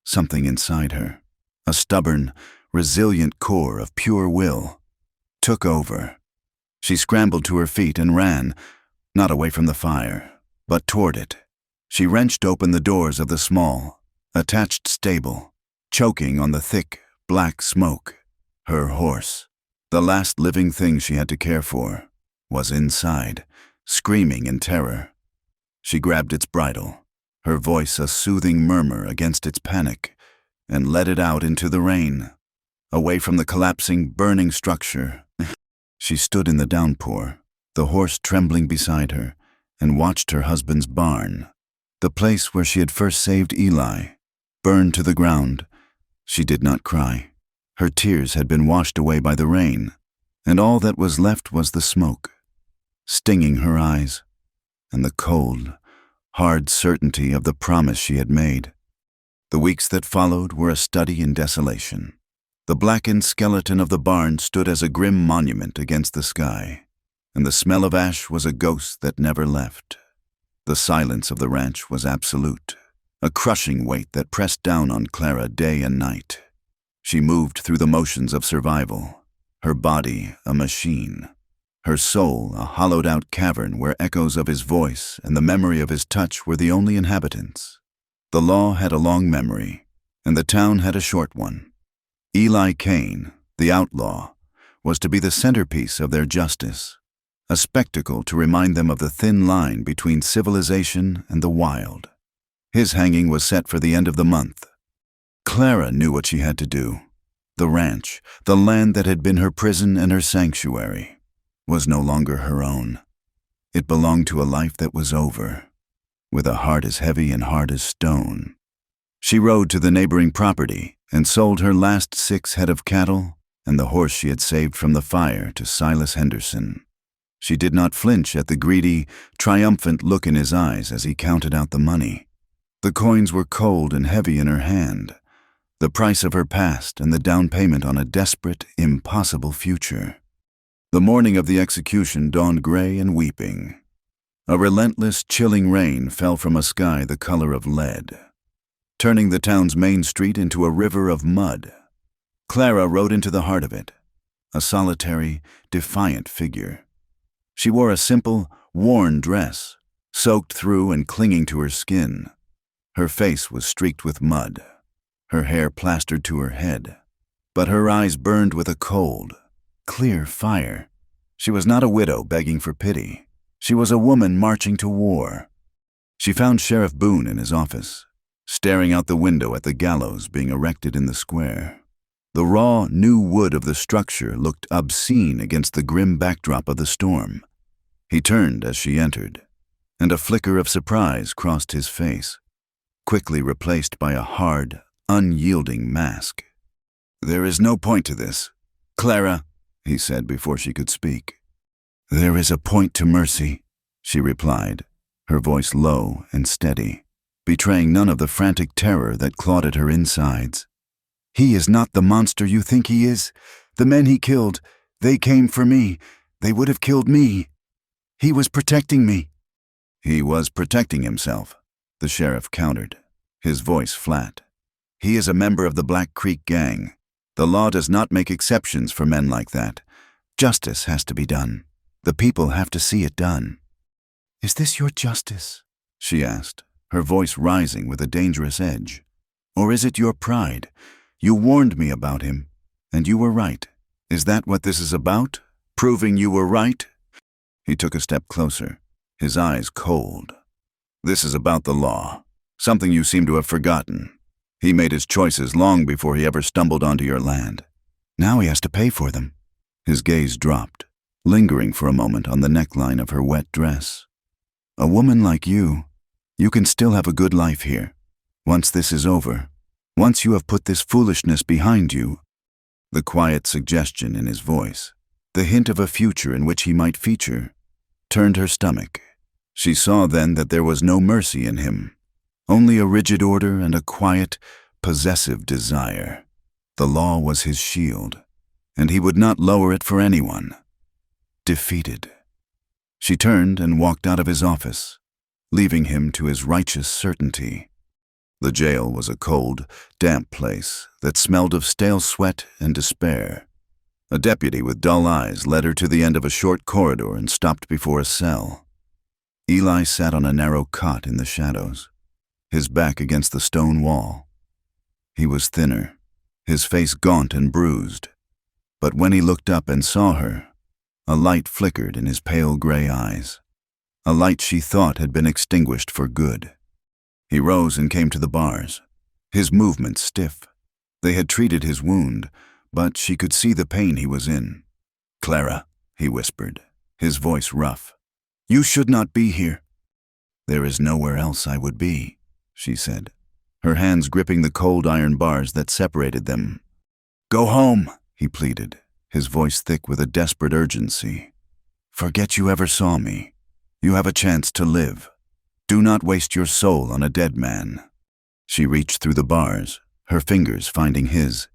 [SPEAKER 1] something inside her, a stubborn, resilient core of pure will, took over. She scrambled to her feet and ran, not away from the fire, but toward it. She wrenched open the doors of the small, attached stable, choking on the thick, black smoke. Her horse, the last living thing she had to care for, was inside, screaming in terror. She grabbed its bridle, her voice a soothing murmur against its panic, and let it out into the rain, away from the collapsing, burning structure. She stood in the downpour, the horse trembling beside her, and watched her husband's barn, the place where she had first saved Eli, burned to the ground. She did not cry. Her tears had been washed away by the rain, and all that was left was the smoke, stinging her eyes, and the cold, hard certainty of the promise she had made. The weeks that followed were a study in desolation. The blackened skeleton of the barn stood as a grim monument against the sky, and the smell of ash was a ghost that never left. The silence of the ranch was absolute, a crushing weight that pressed down on Clara day and night. She moved through the motions of survival, her body a machine, her soul a hollowed-out cavern where echoes of his voice and the memory of his touch were the only inhabitants. The law had a long memory, and the town had a short one. Eli Kane, the outlaw, was to be the centerpiece of their justice, a spectacle to remind them of the thin line between civilization and the wild. His hanging was set for the end of the month. Clara knew what she had to do. The ranch, the land that had been her prison and her sanctuary, was no longer her own. It belonged to a life that was over, with a heart as heavy and hard as stone. She rode to the neighboring property and sold her last 6 head of cattle and the horse she had saved from the fire to Silas Henderson. She did not flinch at the greedy, triumphant look in his eyes as he counted out the money. The coins were cold and heavy in her hand, the price of her past and the down payment on a desperate, impossible future. The morning of the execution dawned gray and weeping. A relentless, chilling rain fell from a sky the color of lead, turning the town's main street into a river of mud. Clara rode into the heart of it, a solitary, defiant figure. She wore a simple, worn dress, soaked through and clinging to her skin. Her face was streaked with mud, her hair plastered to her head, but her eyes burned with a cold, clear fire. She was not a widow begging for pity. She was a woman marching to war. She found Sheriff Boone in his office, staring out the window at the gallows being erected in the square. The raw, new wood of the structure looked obscene against the grim backdrop of the storm. He turned as she entered, and a flicker of surprise crossed his face, quickly replaced by a hard, unyielding mask. "There is no point to this, Clara," he said before she could speak. "There is a point to mercy," she replied, her voice low and steady, betraying none of the frantic terror that clawed at her insides. "He is not the monster you think he is. The men he killed, they came for me. They would have killed me. He was protecting me." "He was protecting himself," the sheriff countered, his voice flat. "He is a member of the Black Creek gang. The law does not make exceptions for men like that. Justice has to be done. The people have to see it done." "Is this your justice?" she asked, her voice rising with a dangerous edge. "Or is it your pride? You warned me about him, and you were right. Is that what this is about? Proving you were right?" He took a step closer, his eyes cold. "This is about the law, something you seem to have forgotten. He made his choices long before he ever stumbled onto your land. Now he has to pay for them." His gaze dropped, lingering for a moment on the neckline of her wet dress. "A woman like you can still have a good life here. Once this is over, once you have put this foolishness behind you." The quiet suggestion in his voice, the hint of a future in which he might feature, turned her stomach. She saw then that there was no mercy in him, only a rigid order and a quiet, possessive desire. The law was his shield, and he would not lower it for anyone. Defeated. She turned and walked out of his office, leaving him to his righteous certainty. The jail was a cold, damp place that smelled of stale sweat and despair. A deputy with dull eyes led her to the end of a short corridor and stopped before a cell. Eli sat on a narrow cot in the shadows, his back against the stone wall. He was thinner, his face gaunt and bruised, but when he looked up and saw her, a light flickered in his pale gray eyes, a light she thought had been extinguished for good. He rose and came to the bars, his movements stiff. They had treated his wound, but she could see the pain he was in. "Clara," he whispered, his voice rough, "you should not be here." "There is nowhere else I would be," she said, her hands gripping the cold iron bars that separated them. "Go home," he pleaded, his voice thick with a desperate urgency. "Forget you ever saw me. You have a chance to live. Do not waste your soul on a dead man." She reached through the bars, her fingers finding his.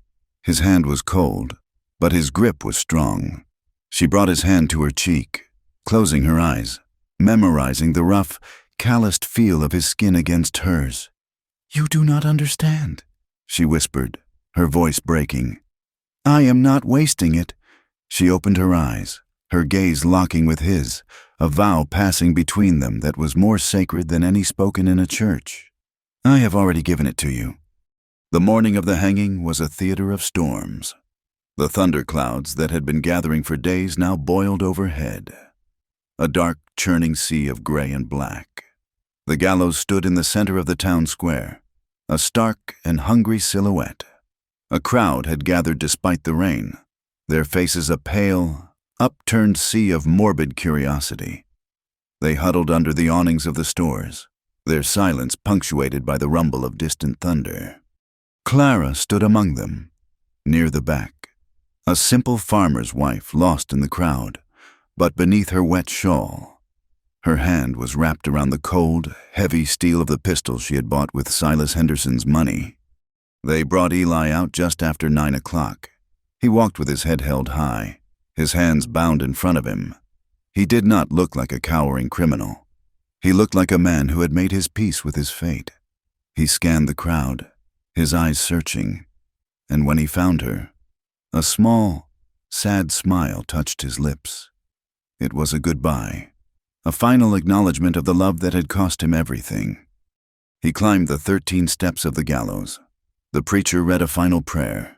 [SPEAKER 1] His hand was cold, but his grip was strong. She brought his hand to her cheek, closing her eyes, memorizing the rough, calloused feel of his skin against hers. "You do not understand," she whispered, her voice breaking. "I am not wasting it." She opened her eyes, her gaze locking with his, a vow passing between them that was more sacred than any spoken in a church. "I have already given it to you." The morning of the hanging was a theater of storms. The thunderclouds that had been gathering for days now boiled overhead, a dark, churning sea of gray and black. The gallows stood in the center of the town square, a stark and hungry silhouette. A crowd had gathered despite the rain, their faces a pale, upturned sea of morbid curiosity. They huddled under the awnings of the stores, their silence punctuated by the rumble of distant thunder. Clara stood among them, near the back, a simple farmer's wife lost in the crowd, but beneath her wet shawl. Her hand was wrapped around the cold, heavy steel of the pistol she had bought with Silas Henderson's money. They brought Eli out just after 9 o'clock. He walked with his head held high, his hands bound in front of him. He did not look like a cowering criminal. He looked like a man who had made his peace with his fate. He scanned the crowd, his eyes searching, and when he found her, a small, sad smile touched his lips. It was a goodbye, a final acknowledgement of the love that had cost him everything. He climbed the 13 steps of the gallows. The preacher read a final prayer,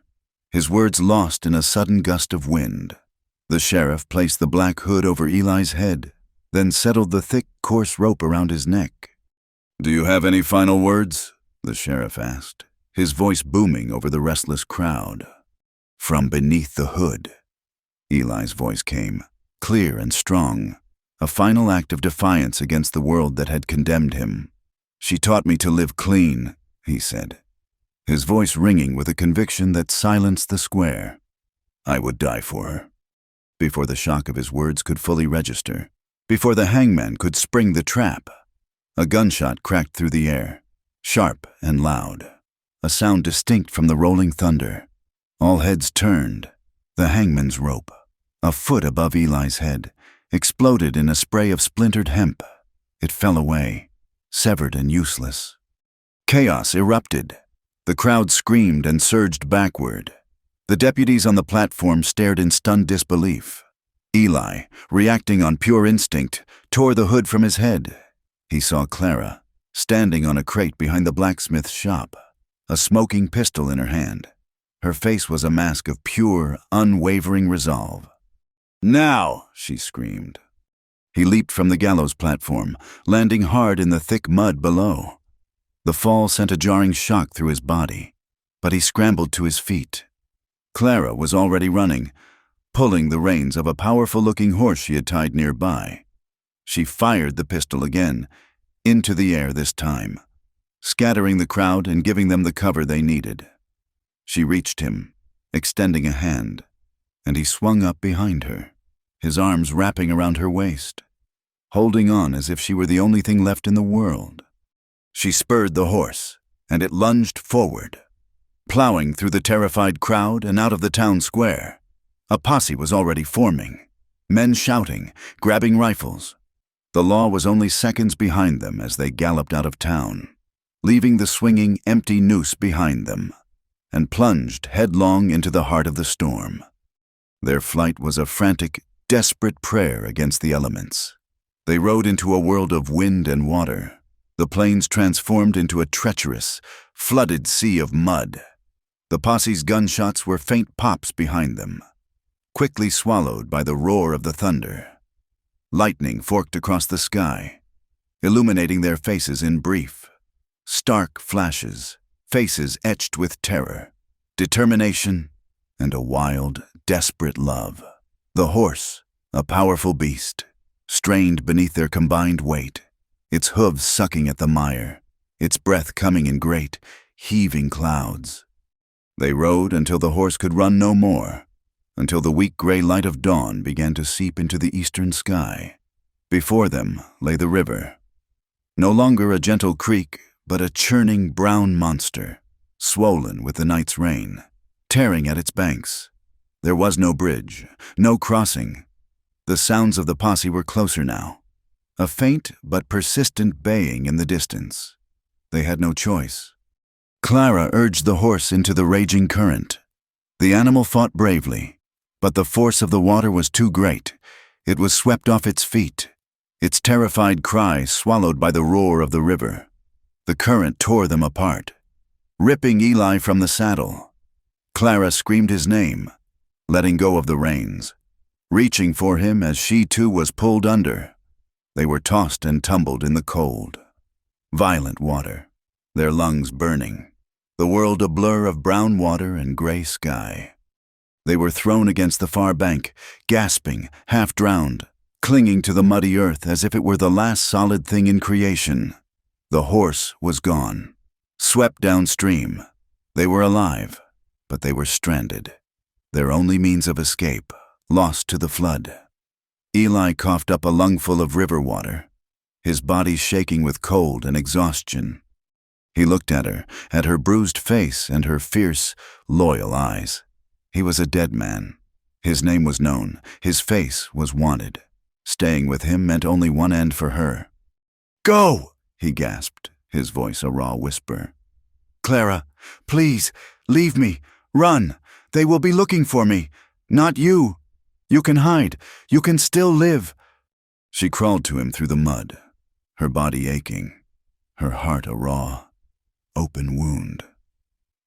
[SPEAKER 1] his words lost in a sudden gust of wind. The sheriff placed the black hood over Eli's head, then settled the thick, coarse rope around his neck. "Do you have any final words?" the sheriff asked, his voice booming over the restless crowd. "From beneath the hood," Eli's voice came, clear and strong, a final act of defiance against the world that had condemned him. "She taught me to live clean," he said, his voice ringing with a conviction that silenced the square. "I would die for her." Before the shock of his words could fully register, before the hangman could spring the trap, a gunshot cracked through the air, sharp and loud, a sound distinct from the rolling thunder. All heads turned. The hangman's rope, a foot above Eli's head, exploded in a spray of splintered hemp. It fell away, severed and useless. Chaos erupted. The crowd screamed and surged backward. The deputies on the platform stared in stunned disbelief. Eli, reacting on pure instinct, tore the hood from his head. He saw Clara, standing on a crate behind the blacksmith's shop, a smoking pistol in her hand. Her face was a mask of pure, unwavering resolve. "Now!" she screamed. He leaped from the gallows platform, landing hard in the thick mud below. The fall sent a jarring shock through his body, but he scrambled to his feet. Clara was already running, pulling the reins of a powerful-looking horse she had tied nearby. She fired the pistol again, into the air this time, scattering the crowd and giving them the cover they needed. She reached him, extending a hand, and he swung up behind her, his arms wrapping around her waist, holding on as if she were the only thing left in the world. She spurred the horse, and it lunged forward, plowing through the terrified crowd and out of the town square. A posse was already forming, men shouting, grabbing rifles. The law was only seconds behind them as they galloped out of town, leaving the swinging, empty noose behind them, and plunged headlong into the heart of the storm. Their flight was a frantic, desperate prayer against the elements. They rode into a world of wind and water. The plains transformed into a treacherous, flooded sea of mud. The posse's gunshots were faint pops behind them, quickly swallowed by the roar of the thunder. Lightning forked across the sky, illuminating their faces in brief, stark flashes, faces etched with terror, determination, and a wild, desperate love. The horse, a powerful beast, strained beneath their combined weight, its hooves sucking at the mire, its breath coming in great, heaving clouds. They rode until the horse could run no more, until the weak gray light of dawn began to seep into the eastern sky. Before them lay the river, no longer a gentle creek, but a churning brown monster, swollen with the night's rain, tearing at its banks. There was no bridge, no crossing. The sounds of the posse were closer now, a faint but persistent baying in the distance. They had no choice. Clara urged the horse into the raging current. The animal fought bravely, but the force of the water was too great. It was swept off its feet, its terrified cry swallowed by the roar of the river. The current tore them apart, ripping Eli from the saddle. Clara screamed his name, letting go of the reins, reaching for him as she too was pulled under. They were tossed and tumbled in the cold. Violent water, their lungs burning, the world a blur of brown water and gray sky. They were thrown against the far bank, gasping, half-drowned, clinging to the muddy earth as if it were the last solid thing in creation. The horse was gone, swept downstream. They were alive, but they were stranded, their only means of escape, lost to the flood. Eli coughed up a lungful of river water, his body shaking with cold and exhaustion. He looked at her bruised face and her fierce, loyal eyes. He was a dead man. His name was known, his face was wanted. Staying with him meant only one end for her. "Go!" he gasped, his voice a raw whisper. "Clara, please, leave me. Run. They will be looking for me. Not you.
[SPEAKER 2] You can hide. You can still live.
[SPEAKER 1] She crawled to him through the mud, her body aching, her heart a raw, open wound.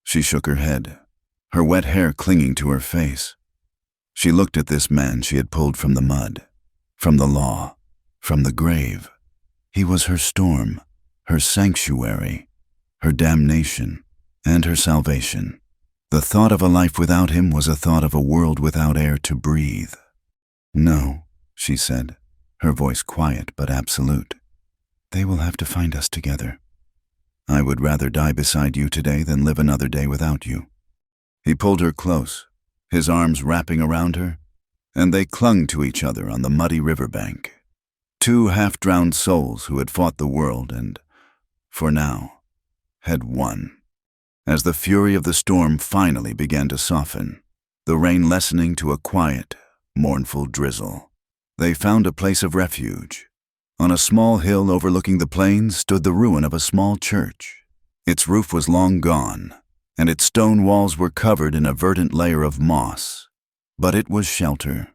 [SPEAKER 1] She shook her head, her wet hair clinging to her face. She looked at this man she had pulled from the mud, from the law, from the grave. He was her storm, her sanctuary, her damnation, and her salvation. The thought of a life without him was a thought of a world without air to breathe. "No," she said, her voice quiet but absolute. "They will have to find us together. I would rather die beside you today than live another day without you." He pulled her close, his arms wrapping around her, and they clung to each other on the muddy riverbank. Two half-drowned souls who had fought the world and, for now, had won. As the fury of the storm finally began to soften, the rain lessening to a quiet, mournful drizzle, they found a place of refuge. On a small hill overlooking the plains stood the ruin of a small church. Its roof was long gone, and its stone walls were covered in a verdant layer of moss. But it was shelter.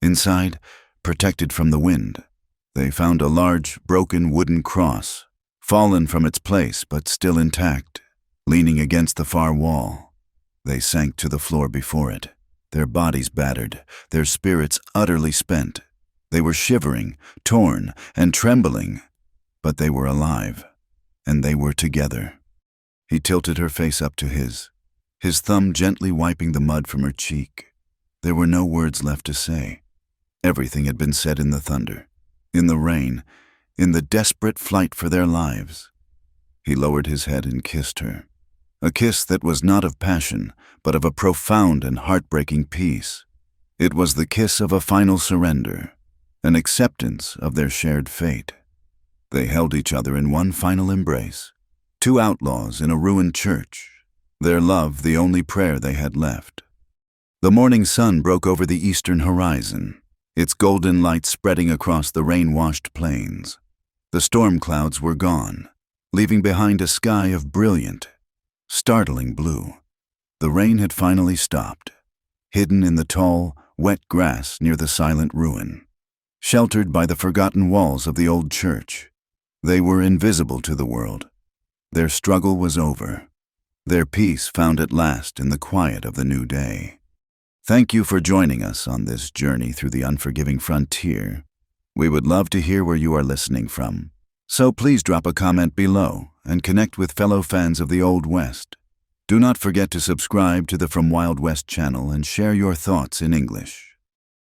[SPEAKER 1] Inside, protected from the wind, they found a large, broken wooden cross, fallen from its place but still intact, leaning against the far wall. They sank to the floor before it, their bodies battered, their spirits utterly spent. They were shivering, torn, and trembling, but they were alive, and they were together. He tilted her face up to his thumb gently wiping the mud from her cheek. There were no words left to say. Everything had been said in the thunder, in the rain, in the desperate flight for their lives. He lowered his head and kissed her, a kiss that was not of passion, but of a profound and heartbreaking peace. It was the kiss of a final surrender, an acceptance of their shared fate. They held each other in one final embrace, two outlaws in a ruined church, their love the only prayer they had left. The morning sun broke over the eastern horizon, its golden light spreading across the rain-washed plains. The storm clouds were gone, leaving behind a sky of brilliant, startling blue. The rain had finally stopped, hidden in the tall, wet grass near the silent ruin. Sheltered by the forgotten walls of the old church, they were invisible to the world. Their struggle was over, their peace found at last in the quiet of the new day. Thank you for joining us on this journey through the unforgiving frontier. We would love to hear where you are listening from, so please drop a comment below and connect with fellow fans of the Old West. Do not forget to subscribe to the From Wild West channel and share your thoughts in English.